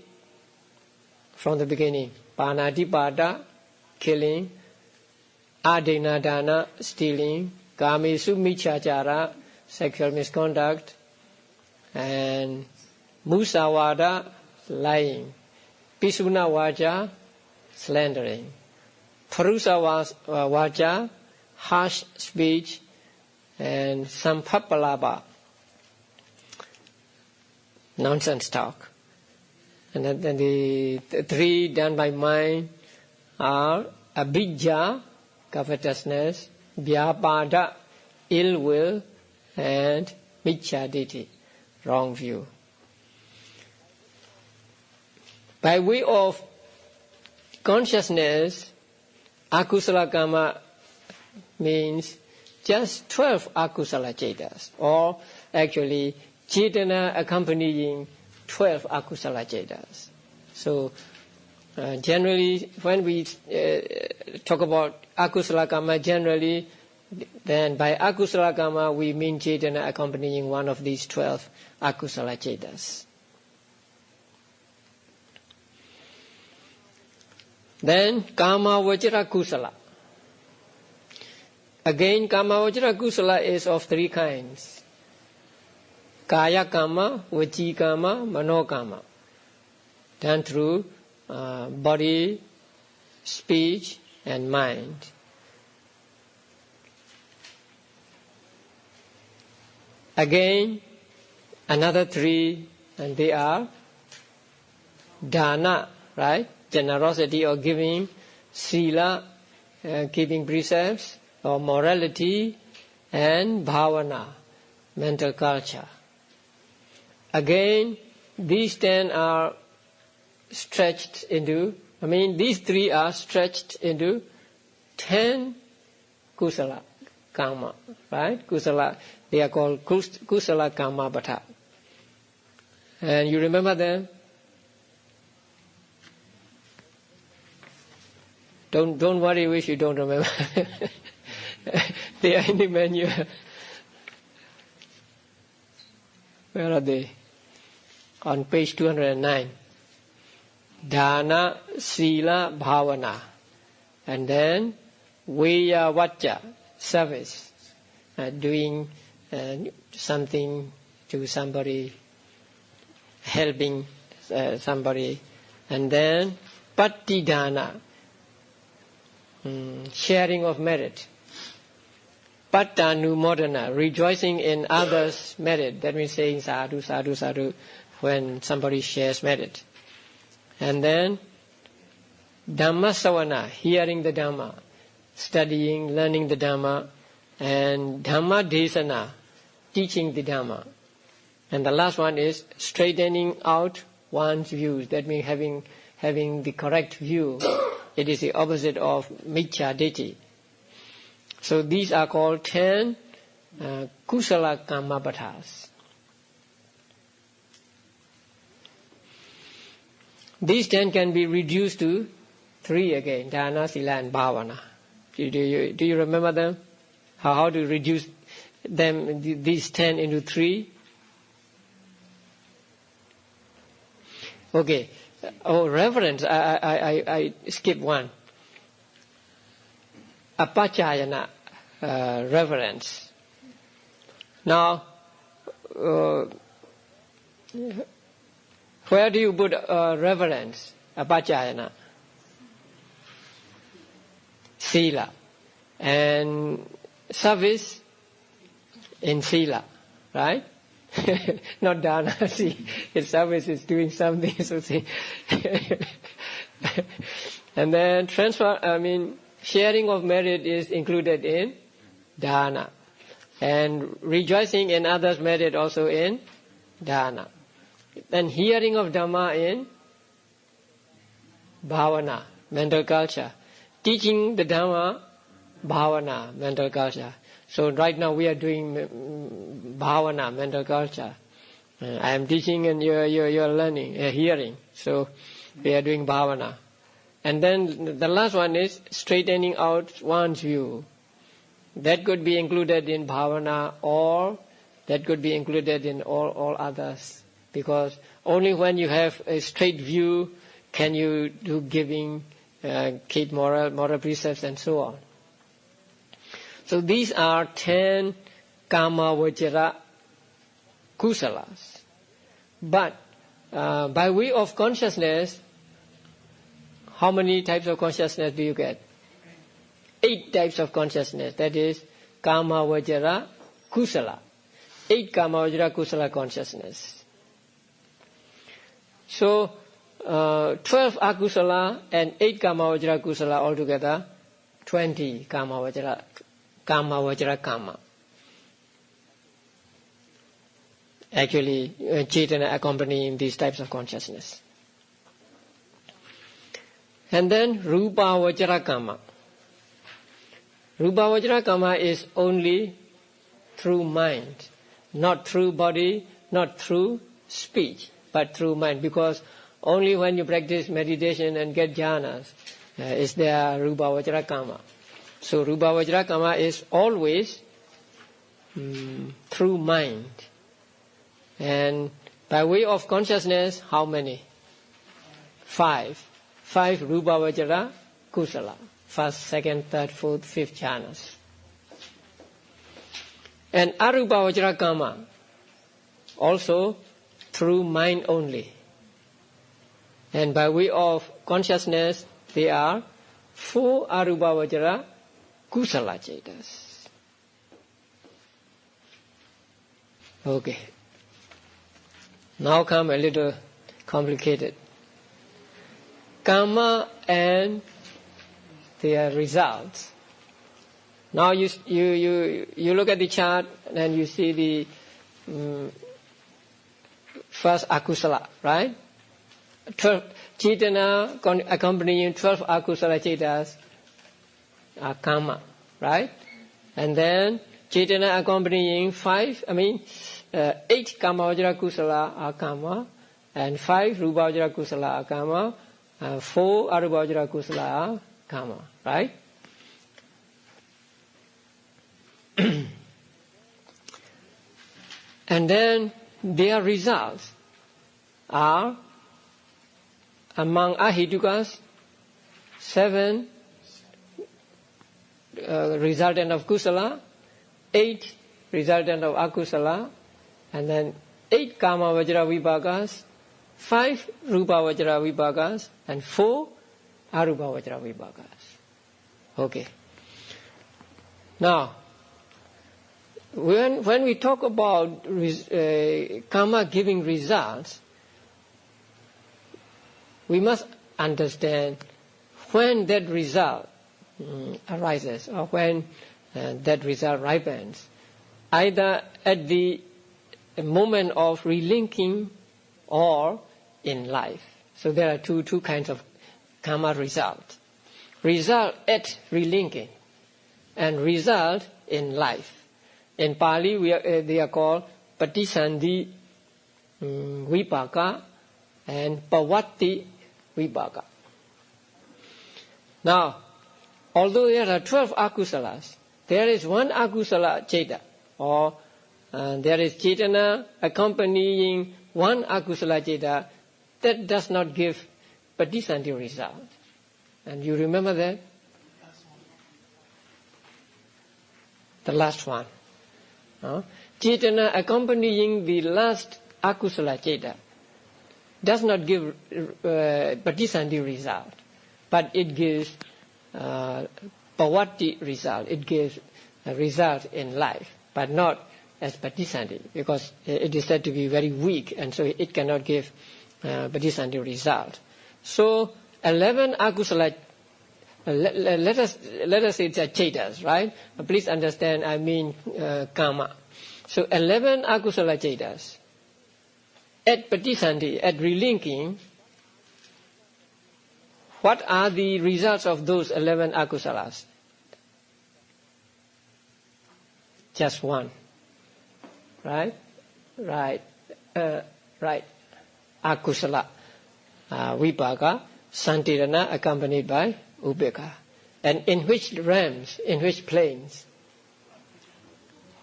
Speaker 1: from the beginning, panatipada, killing, adinadana, stealing, kamesu michachara, sexual misconduct, and musawada, lying, pisuna vaja, slandering, parusa vaja, harsh speech, and sampapalaba, nonsense talk. And then the 3 done by mind are abhijja, covetousness, vyapada, ill will, and michaditi, wrong view. By way of consciousness, akusala karma means just 12 akusala cetas, or actually cetana accompanying 12 akusala cetas. So generally, when we talk about akusala karma, generally, then by akusala karma we mean cetana accompanying one of these 12 akusala cetas. Then kama vajra kusala. Again, kama vajra kusala is of 3 kinds. Kaya karma, vachi karma, mano karma. Done through body, speech, and mind. Again, another 3, and they are dana, right? Generosity or giving, sila, keeping precepts, or morality, and bhavana, mental culture. Again, these 10 are stretched into, these 3 are stretched into 10 kusala karma, right? Kusala, they are called kusala karma bhatha. And you remember them? Don't worry if you don't remember. They are in the manual. Where are they? On page 209. Dana, sila, bhavana. And then Veya Vacca, service, doing something to somebody, helping somebody. And then Pattidana, sharing of merit. Pattanumodana, rejoicing in others' merit. That means saying sadhu, sadhu, sadhu when somebody shares merit. And then Dhammasavana, hearing the Dhamma, studying, learning the Dhamma, and Dhamma Desana, teaching the Dhamma. And the last one is straightening out one's views. That means having the correct view. It is the opposite of Micchaditi. So these are called 10 kusala karma bhatas. These 10 can be reduced to 3 again, dana, sila, and bhavana. Do you remember them? How to reduce them these 10 into 3. Okay. Oh, reverence. I skipped one. Apachayana, reverence. Now, where do you put reverence? Apachayana. Sila. And service in sila, right? Not dana. See, his service is doing something. So see, and then sharing of merit is included in dana, and rejoicing in others' merit also in dana. Then hearing of Dhamma in bhavana, mental culture. Teaching the Dhamma, bhavana, mental culture. So right now we are doing bhavana, mental culture. I am teaching and you are learning, hearing. So we are doing bhavana. And then the last one is straightening out one's view. That could be included in bhavana, or that could be included in all others. Because only when you have a straight view can you do giving, keep moral precepts and so on. So these are 10 kama vajra kusalas. But by way of consciousness, how many types of consciousness do you get? 8 types of consciousness. That is kama vajra kusala. 8 kama vajra kusala consciousness. So 12 akusala and 8 kama vajra kusala altogether, 20 kama vajra kama. Actually, Chaitanya accompanying these types of consciousness. And then Rupa Vajra Kama. Rupa Vajra Kama is only through mind, not through body, not through speech, but through mind. Because only when you practice meditation and get jhanas is there Rupa Vajra Kama. So Rupa Vajra Kama is always through mind. And by way of consciousness, how many? 5. 5 Rupa Vajra Kusala. First, second, third, fourth, fifth jhanas. And Arupa Vajra Kama, also through mind only. And by way of consciousness, they are 4 Arupa Vajra Kusala Chetas. Okay. Now come a little complicated. Karma and their results. Now you look at the chart and you see the first akusala, right? 12 Chaitanya accompanying 12 akusala chetas are karma, right? And then Chaitanya accompanying 8 kama vajra kusala are karma, and 5 rupa vajra kusala are karma, and 4 arupa vajra kusala are karma, right? And then their results are among ahitukas 7 resultant of kusala, 8 resultant of akusala, and then 8 kama vajra vibhagas, 5 rupa vajra vibhagas, and 4 arupa vajra vibhagas. Okay. Now, when we talk about karma giving results, we must understand when that result arises, or when that result ripens, either at the moment of relinking or in life. So there are two kinds of karma result. Result at relinking and result in life. In Pali, they are called Patisandhi Vipaka and Pavatti Vipaka. Now, although there are 12 akusalas, there is one akusala cheta or there is cetana accompanying one akusala ceta, that does not give patisandhi result. And you remember that? The last one. Cetana accompanying the last akusala ceta does not give patisandhi result, but it gives pavati result. It gives a result in life, but not as patisandhi, because it is said to be very weak, and so it cannot give patisandhi result. So 11 akusala, let us say it's a chetas, right? Please understand, I mean karma. So 11 akusala chetas at patisandhi, at relinking, what are the results of those 11 akusalas? Just one. Right? Right. Akusala. Vipaka, santirana, accompanied by ubeka. And in which realms, in which planes?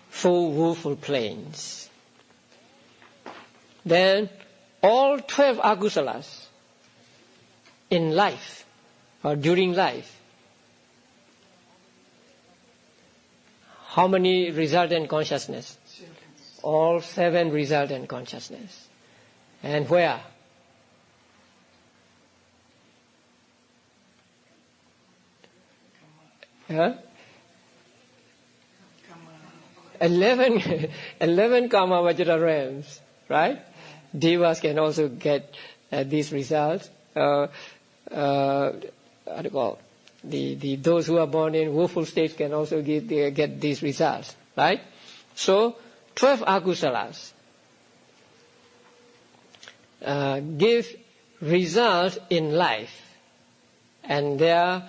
Speaker 1: 4 woeful planes. Then all 12 akusalas in life or during life, how many result in consciousness? All 7 result in consciousness. And where? Huh? 11 kama vajra realms, right? Devas can also get these results. Those who are born in woeful states can also get these results, right? So 12 akusalas give result in life, and the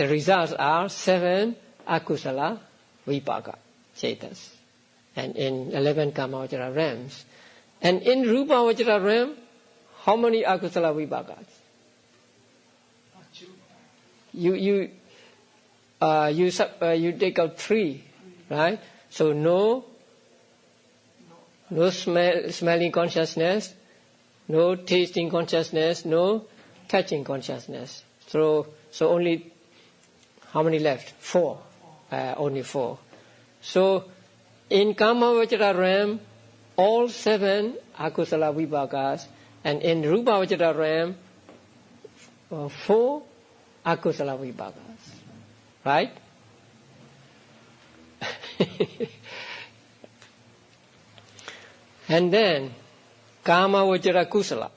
Speaker 1: results are 7 akusala vipaka chetas, and in 11 kamavajra realms. And in rupavajra realm, how many akusala vipakas? You take out 3, right? So no smelling consciousness, no tasting consciousness, no touching consciousness. So only how many left? 4. Only 4. So in kamavajra realm, all 7 akusala vipakas, and in rupavajra realm, 4 akusala vipakas, right? And then kamavajra kusala.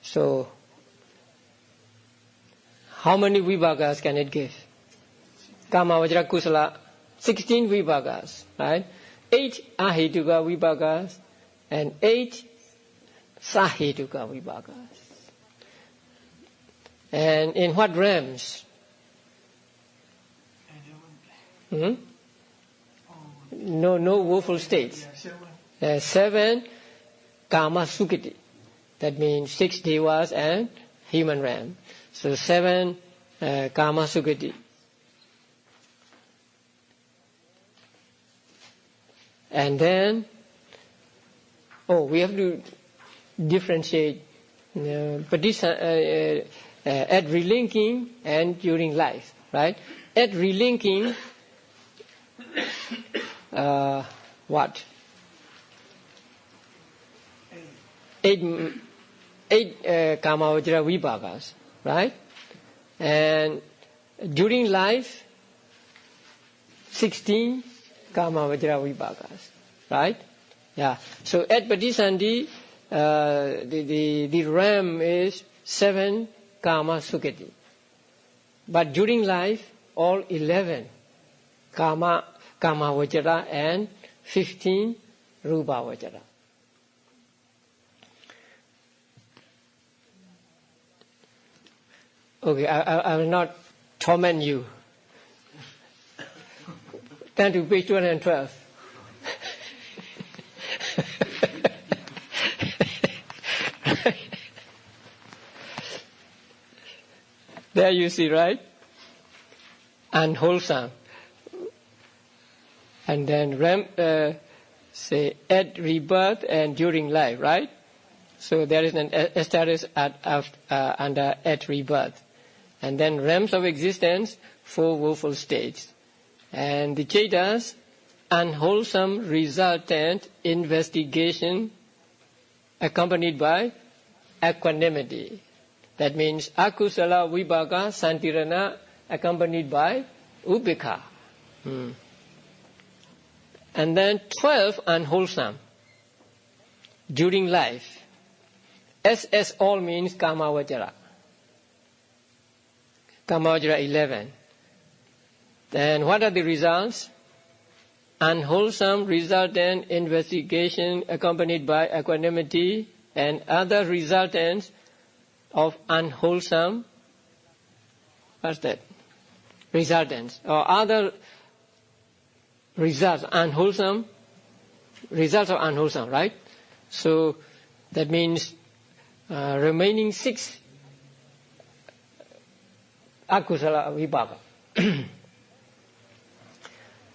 Speaker 1: So how many vipakas can it give? Kamavajra kusala, 16 vipakas, right? 8 ahituka vipakas and 8 sahituka vipakas. And in what realms? No woeful states. 7 kama sukiti. That means 6 devas and human realm. So 7 kama sukiti. And then, we have to differentiate at relinking and during life, right? At relinking, what? 8 kamavajra vipakas, right? And during life, 16 kamavajra vipakas, right? Yeah. So at patisandhi, the RAM is 7 kama sukati. But during life, all 11 kamavajra and 15 rupavajra. Okay, I will not torment you. Turn to page 212. There you see, right? Unwholesome. And then say at rebirth and during life, right? So there is an asterisk under at rebirth. And then realms of existence, 4 woeful states. And the Chetas, unwholesome resultant investigation accompanied by equanimity. That means akusala vibhaka santirana accompanied by ubhikha. And then 12 unwholesome during life. SS all means kamavajara. Kamavajara 11. Then what are the results? Unwholesome resultant investigation accompanied by equanimity and other resultants of unwholesome, what's that? Resultants or other results, unwholesome, results of unwholesome, right? So that means remaining 6 akusala vibhaka.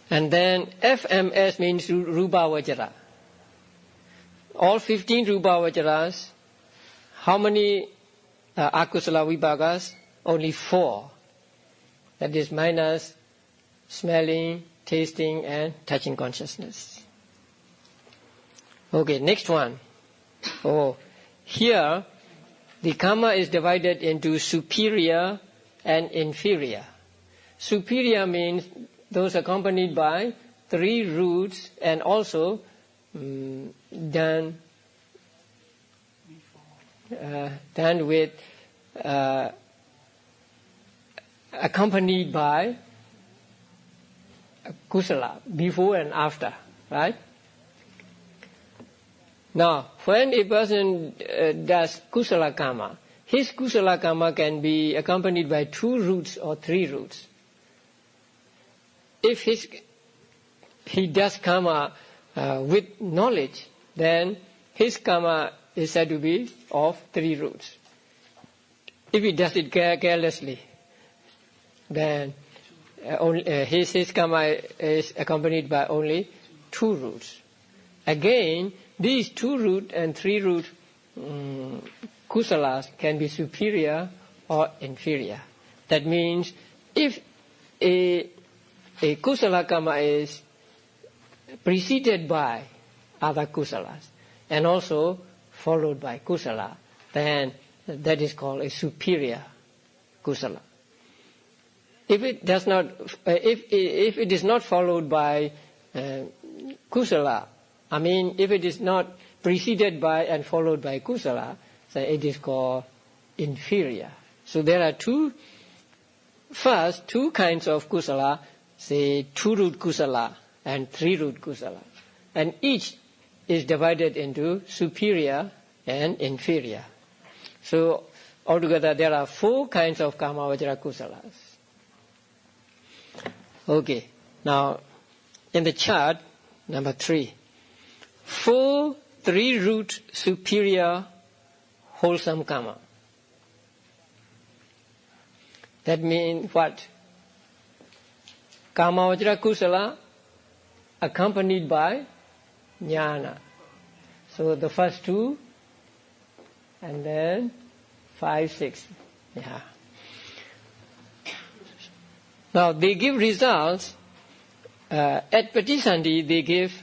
Speaker 1: And then FMS means rupa vajara. All 15 rupa vajaras, how many akusala vibhakas? Only 4. That is minus smelling, tasting and touching consciousness. Okay, next one. Here the karma is divided into superior and inferior. Superior means those accompanied by 3 roots and also done with accompanied by kusala, before and after, right? Now, when a person does kusala karma, his kusala karma can be accompanied by 2 roots or 3 roots. If he does karma with knowledge, then his karma is said to be of 3 roots. If he does it carelessly, then his karma is accompanied by only 2 roots. Again, these 2 root and 3 root kusalas can be superior or inferior. That means if a kusala karma is preceded by other kusalas and also followed by kusala, then that is called a superior kusala. If it does not, if it is not followed by kusala, if it is not preceded by and followed by kusala, then it is called inferior. So there are 2 kinds of kusala, say 2-root kusala and 3-root kusala. And each is divided into superior and inferior. So altogether there are 4 kinds of kamavajara kusalas. Okay, now in the chart, number 3. 4 3-root superior wholesome karma. That means what? Kamavajara kusala accompanied by jnana. So the first 2 and then 5, 6. Yeah. Now they give results. At Patisandhi they give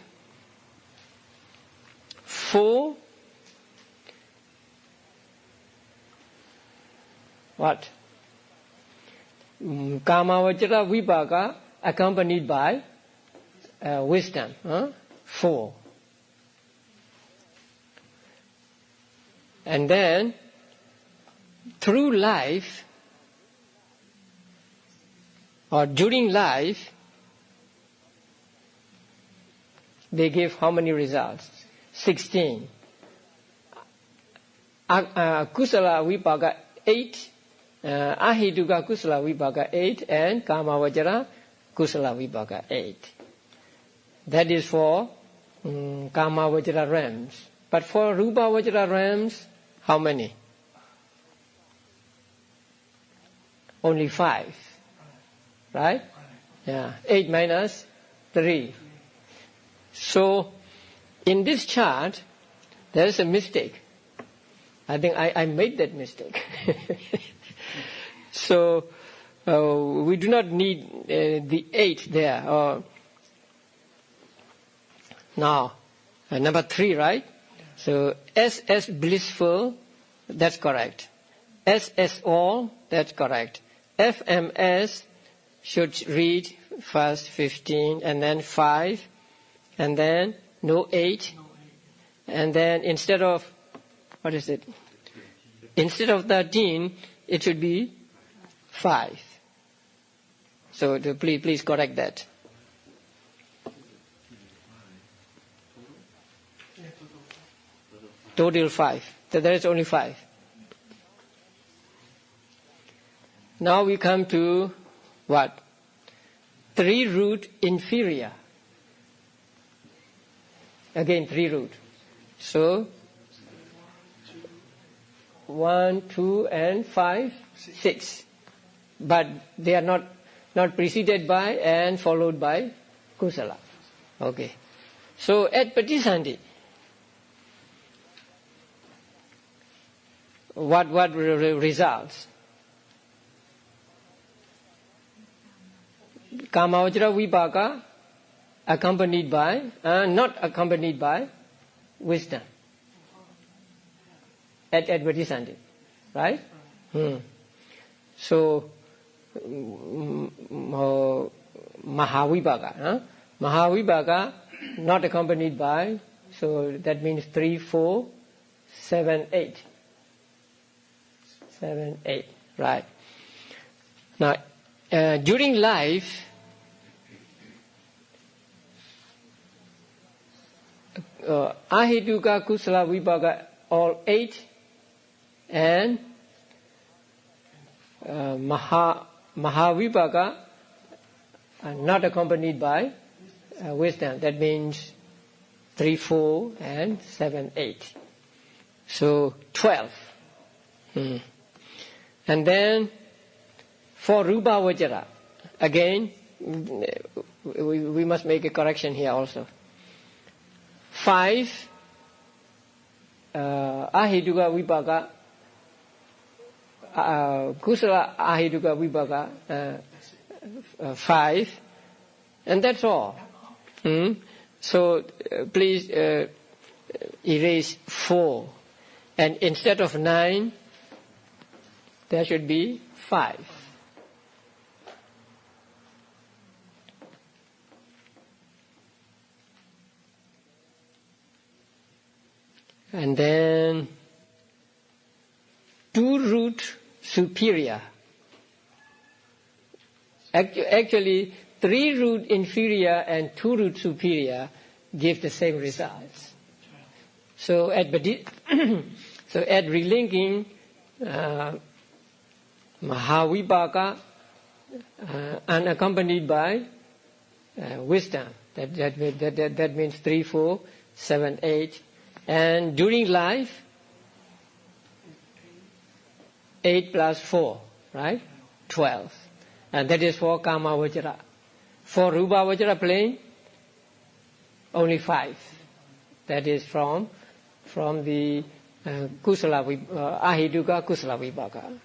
Speaker 1: 4 what? Kamavajara vibhaka accompanied by wisdom. 4. And then through life or during life they give how many results? 16. Kusala vibhaka 8, ahituka kusala vibhaka 8 and kamavajara kusala vibhaka 8. That is for kamavajara realms. But for rupavajara realms, how many? Only 5. Right? Yeah. 8 minus 3. So, in this chart, there is a mistake. I think I made that mistake. So, we do not need the 8 there. Now, number 3, right? So, SS blissful, that's correct. SS all, that's correct. FMS should read first 15 and then 5 and then no 8. And then instead of, what is it? Instead of 13, it should be 5. So please correct that. Total 5. So there is only 5. Now we come to what? 3 root inferior. Again 3 root. So 1, 2, and 5, 6. But they are not preceded by and followed by kusala. Okay. So at Patisandhi, what results? Kamavajra vipaka accompanied by, not accompanied by wisdom. At Patisandhi, right? So Mahavibhaga. Mahavibhaga not accompanied by, so that means 3, 4, 7, 8. 7, 8, right. Now, during life, Ahituka Kusala Vibhaga all 8 and Mahavibhaga not accompanied by wisdom. That means 3, 4 and 7, 8. So 12. And then for Rupa Vajra, again, we must make a correction here also. 5, Ahituka Vibhaga, Kusala Ahituka Vibhaga, 5, and that's all. So please erase 4, and instead of 9, there should be 5. And then 2 root superior. Actually, 3 root inferior and 2 root superior give the same results. So at relinking Mahavibhaga unaccompanied by wisdom. That means 3, 4, 7, 8. And during life, 8 plus 4, right? 12. And that is for Kama Vajra. For Rupa Vajra plane, only 5. That is from the Kusala Ahituka Kusala Vibhaga.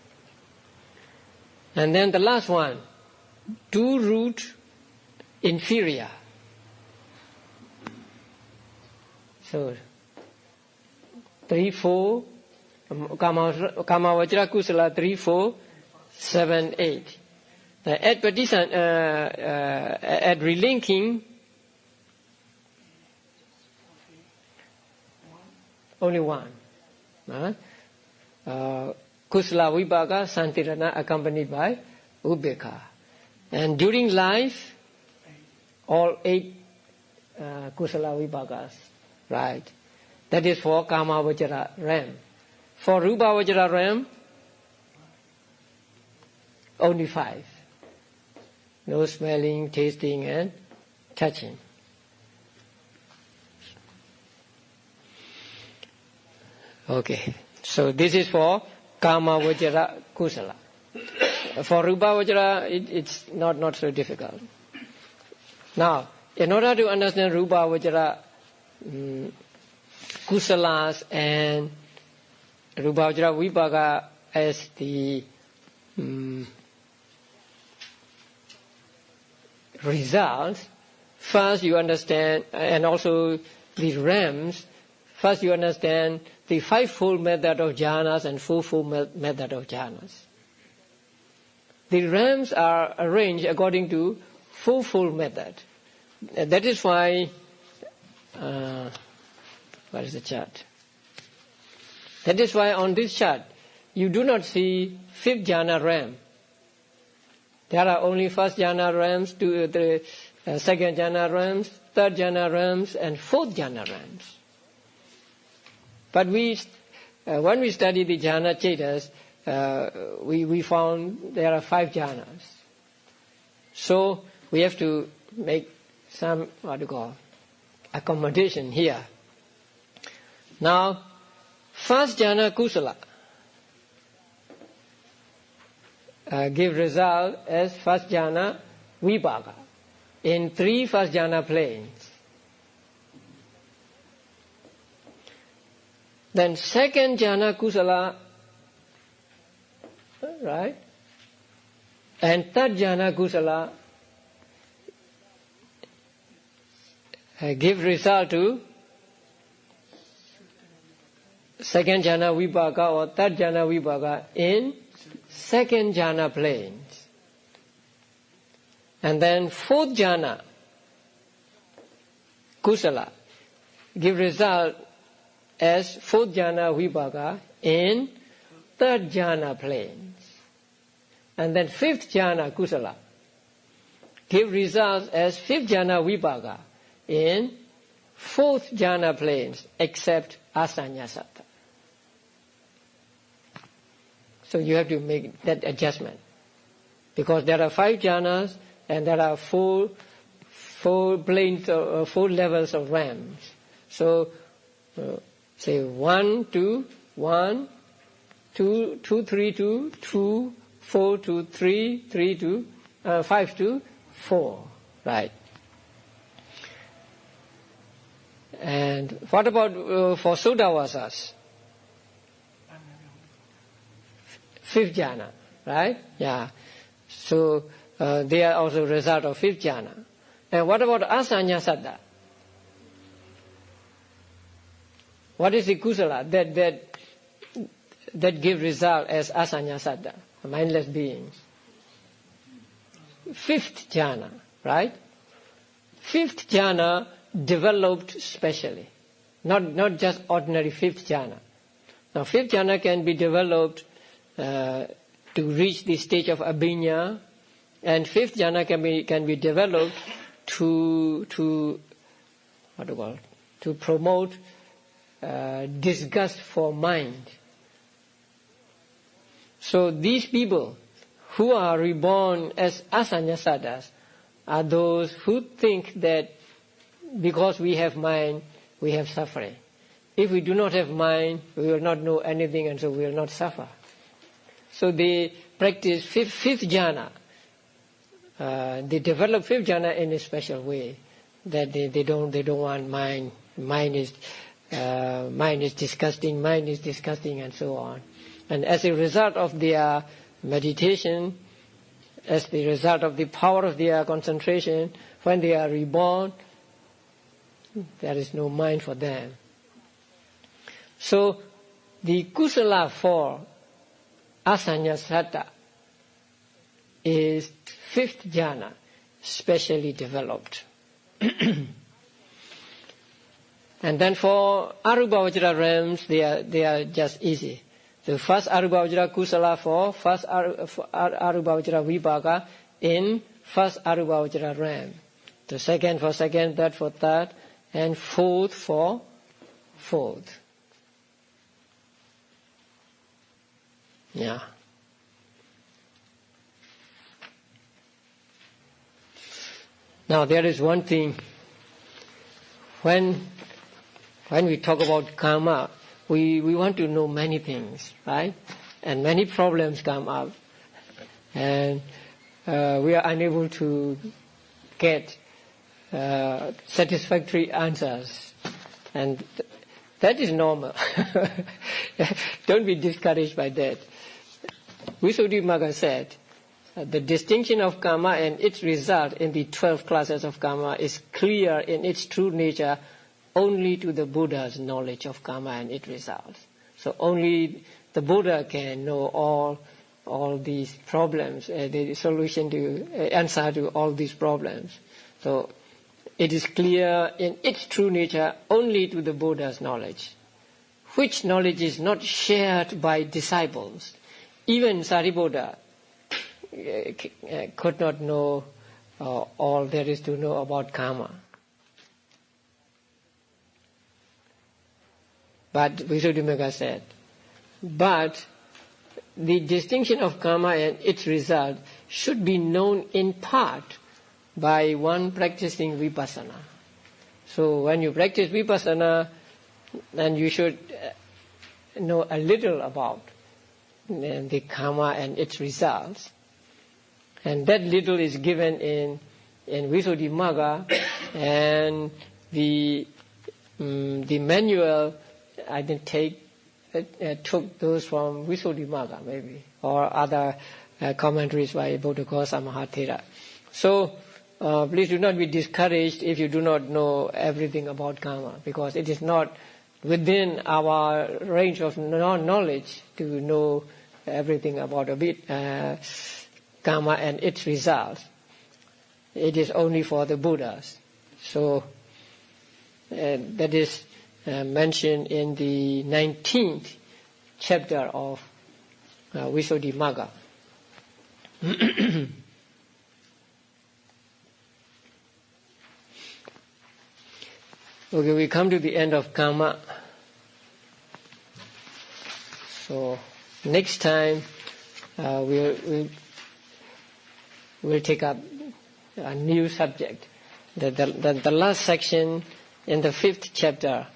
Speaker 1: And then the last one, 2 root inferior. So 3, 4, Kama Vajra Kusala 3, 4, 7, 8. At relinking, only 1. Kusala Vibhaga Santirana accompanied by Ubeka. And during life, all 8 Kusala Vibhagas, right? That is for Kama Vajra Ram. For Rupa Vajra Ram, only 5. No smelling, tasting and touching. Okay, so this is for Kama Vajra Kusala. For Rupa Vajra, it's not so difficult. Now, In order to understand Rupa Vajra Kusalas and Rupa Vajra Vipaka as the results, first you understand, and also the realms, first you understand the fivefold method of jhanas and fourfold method of jhanas. The realms are arranged according to fourfold method. That is why, what is the chart? That is why on this chart, you do not see fifth jhana realm. There are only first jhana realms, second jhana realms, third jhana realms, and fourth jhana realms. But when we study the jhana chetas, we found there are 5 jhanas. So we have to make some, accommodation here. Now, first jhana kusala give result as first jhana vipaka in 3 first jhana planes. Then second jhana kusala, right, and third jhana kusala give result to second jhana vipaka or third jhana vipaka in second jhana planes. And then fourth jhana kusala give result as fourth jhana vipaka in third jhana planes. And then fifth jhana kusala give results as fifth jhana vipaka in fourth jhana planes, except asanyasata. So you have to make that adjustment, because there are 5 jhanas and there are 4 planes, 4 levels of realms. So say 1, 2, 1, 2, 2, 3, 2, 2, 4, 2, 3, 3, 2, 5, 2, 4, right? And what about for Sodavasas? 5th jhana, right? Yeah. So they are also result of 5th jhana. And what about asanyasata? What is the kusala that give result as asanyasata, mindless beings? 5th jhana, right? 5th jhana developed specially, not just ordinary 5th jhana. Now 5th jhana can be developed to reach the stage of abhinya, and 5th jhana can be developed to promote disgust for mind. So these people who are reborn as asanyasadas are those who think that because we have mind, we have suffering. If we do not have mind, we will not know anything, and so we will not suffer. So they practice fifth jhana. They develop 5th jhana in a special way, that they don't want mind. Mind is disgusting. Mind is disgusting, and so on. And as a result of their meditation, as the result of the power of their concentration, when they are reborn, there is no mind for them. So the kusala for asanyasata is 5th jhana, specially developed. And then for arubhavajra realms, they are just easy. The first arubhavajra kusala for first arubhavajra vipaka in first arubhavajra realm. The second for second, third for third, and fourth for fourth. Yeah. Now there is one thing. When we talk about karma, we want to know many things, right? And many problems come up, and we are unable to get satisfactory answers, and that is normal. Don't be discouraged by that. Visuddhimagga said, the distinction of karma and its result in the 12 classes of karma is clear in its true nature only to the Buddha's knowledge of karma and its results. So only the Buddha can know all these problems, the solution to answer to all these problems. So it is clear in its true nature only to the Buddha's knowledge, which knowledge is not shared by disciples. Even Sariputta could not know all there is to know about karma. But Visuddhimagga said, but the distinction of karma and its result should be known in part by one practicing vipassana. So when you practice vipassana, then you should know a little about the karma and its results. And that little is given in Visuddhimagga, and the manual I didn't took those from Visuddhimagga maybe, or other commentaries by Bodhikosa Mahathera. So please do not be discouraged if you do not know everything about karma, because it is not within our range of knowledge to know everything about a bit karma and its results. It is only for the Buddhas. So that is mentioned in the 19th chapter of Visuddhimagga. Okay, we come to the end of karma. So next time we'll take up a new subject. The last section in the 5th chapter,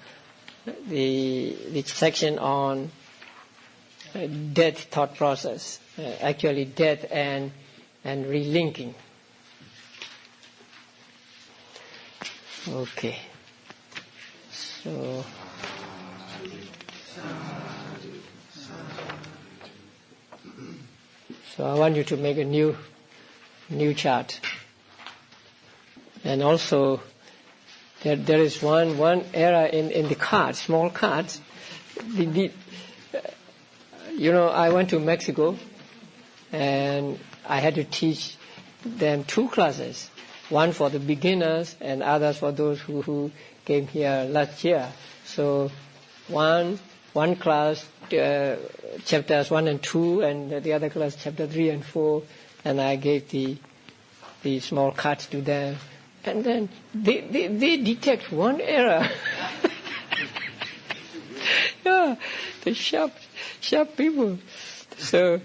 Speaker 1: the section on death thought process, actually death and relinking. Okay. So I want you to make a new chart. And also there is one error in the cards, small cards. I went to Mexico and I had to teach them 2 classes, one for the beginners and others for those who came here last year. So one class, chapters 1 and 2, and the other class, chapter 3 and 4, and I gave the small cards to them. And then they detect one error. Yeah, the sharp people. So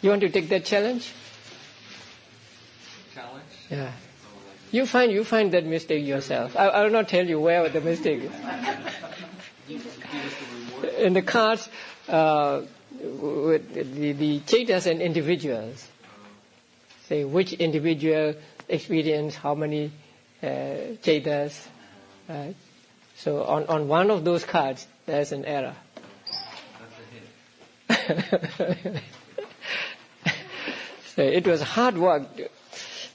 Speaker 1: you want to take that challenge?
Speaker 2: Challenge?
Speaker 1: Yeah. You find that mistake yourself. I will not tell you where the mistake is. In the cards, with the chetas and individuals, say which individual experienced how many chetas. So on one of those cards, there's an error. So it was hard work.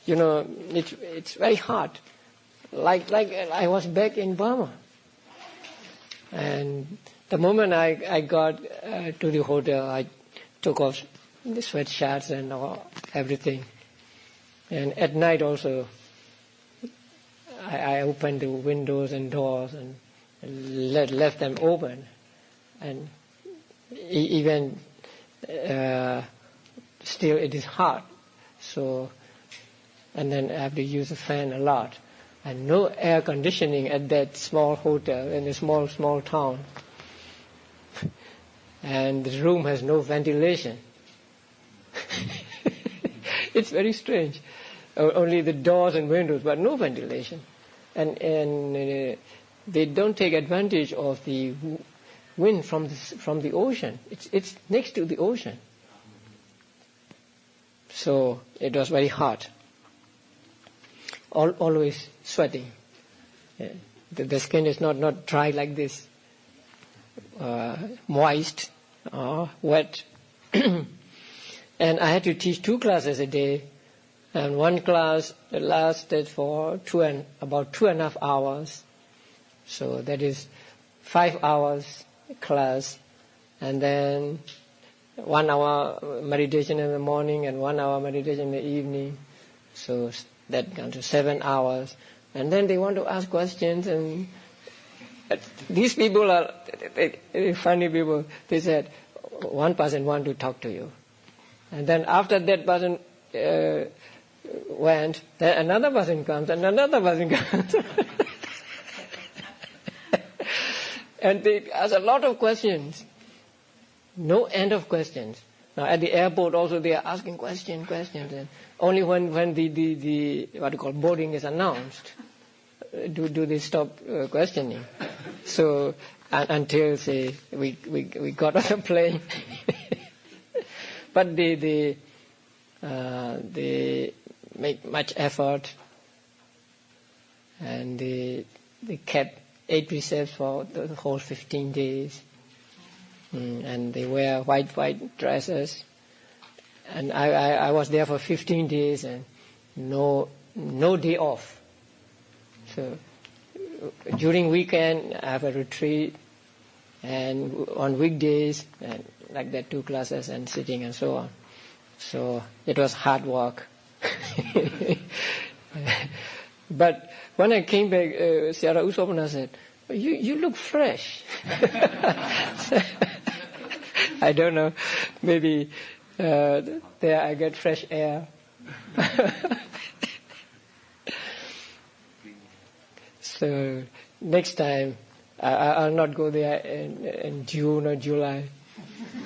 Speaker 1: It's very hard. Like I was back in Burma. And the moment I got to the hotel, I took off the sweatshirts and everything. And at night also, I opened the windows and doors and left them open. And even still it is hot. So, and then I have to use the fan a lot. And no air conditioning at that small hotel in a small town. And the room has no ventilation. It's very strange. Only the doors and windows, but no ventilation. And they don't take advantage of the wind from the ocean. It's next to the ocean. So it was very hot. Always sweating. Yeah. The skin is not dry like this, moist or wet. And I had to teach 2 classes a day, and one class lasted for about 2.5 hours. So that is 5 hours class, and then 1 hour meditation in the morning and 1 hour meditation in the evening. So that comes to 7 hours. And then they want to ask questions, and these people are funny people. They said, one person wants to talk to you. And then after that person went, then another person comes, and another person comes. And they ask a lot of questions. No end of questions. Now at the airport also they are asking questions, and only when the what you call boarding is announced, do they stop questioning. So until say we got on the plane. But they make much effort, and they kept 8 precepts for the whole 15 days. And they wear white dresses. And I was there for 15 days and no day off. So during weekend I have a retreat, and on weekdays and like that 2 classes and sitting and so on. So it was hard work. But when I came back, Sierra Usopana said, you look fresh. I don't know, maybe there I get fresh air. So next time I'll not go there in June or July.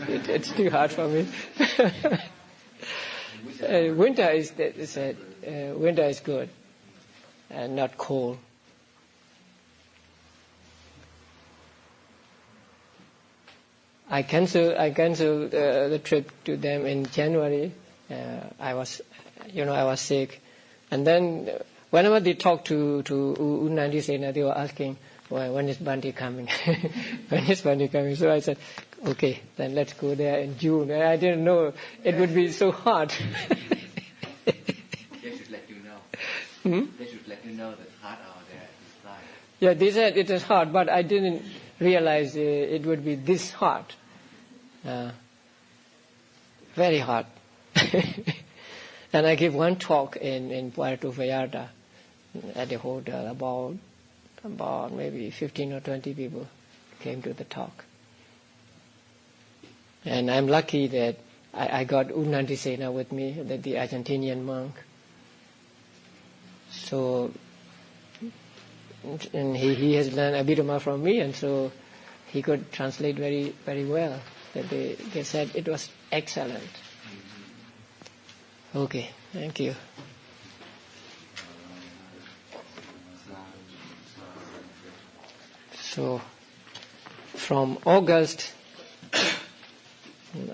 Speaker 1: It's too hard for me. Winter is winter is good and not cold. I canceled the trip to them in January. I was sick, and then whenever they talked to Unandi Sena, they were asking, well, when is Bhante coming? When is Bhante coming? So I said, okay, then let's go there in June. And I didn't know it would be so hard.
Speaker 2: They should let you know. They should let you know that hard hour there is life.
Speaker 1: Yeah, they said it is hard, but I didn't realize it would be this hard. Very hard. And I gave one talk in Puerto Vallarta at the hotel. About maybe 15 or 20 people came to the talk. And I'm lucky that I got Unandi Sena with me, the Argentinian monk. So, and he has learned Abhidhamma from me, and so he could translate very, very well. That they said it was excellent. Okay, thank you. So, from August,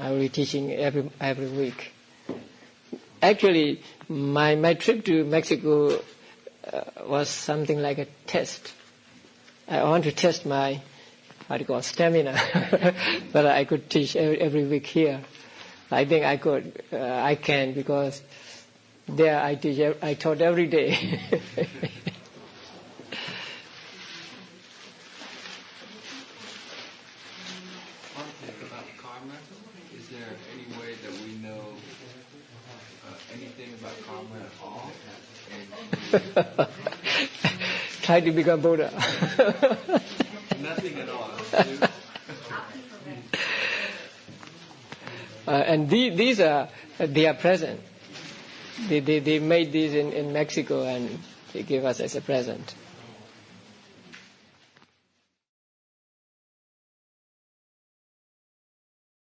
Speaker 1: I will be teaching every week. Actually, my trip to Mexico was something like a test. I want to test my stamina, but I could teach every week here. I think I can, because there I taught every day.
Speaker 3: About karma, is there any way that we know anything about karma at all?
Speaker 1: Try to become Buddha.
Speaker 3: Nothing at all.
Speaker 1: And these are present. They made these in Mexico, and they gave us as a present.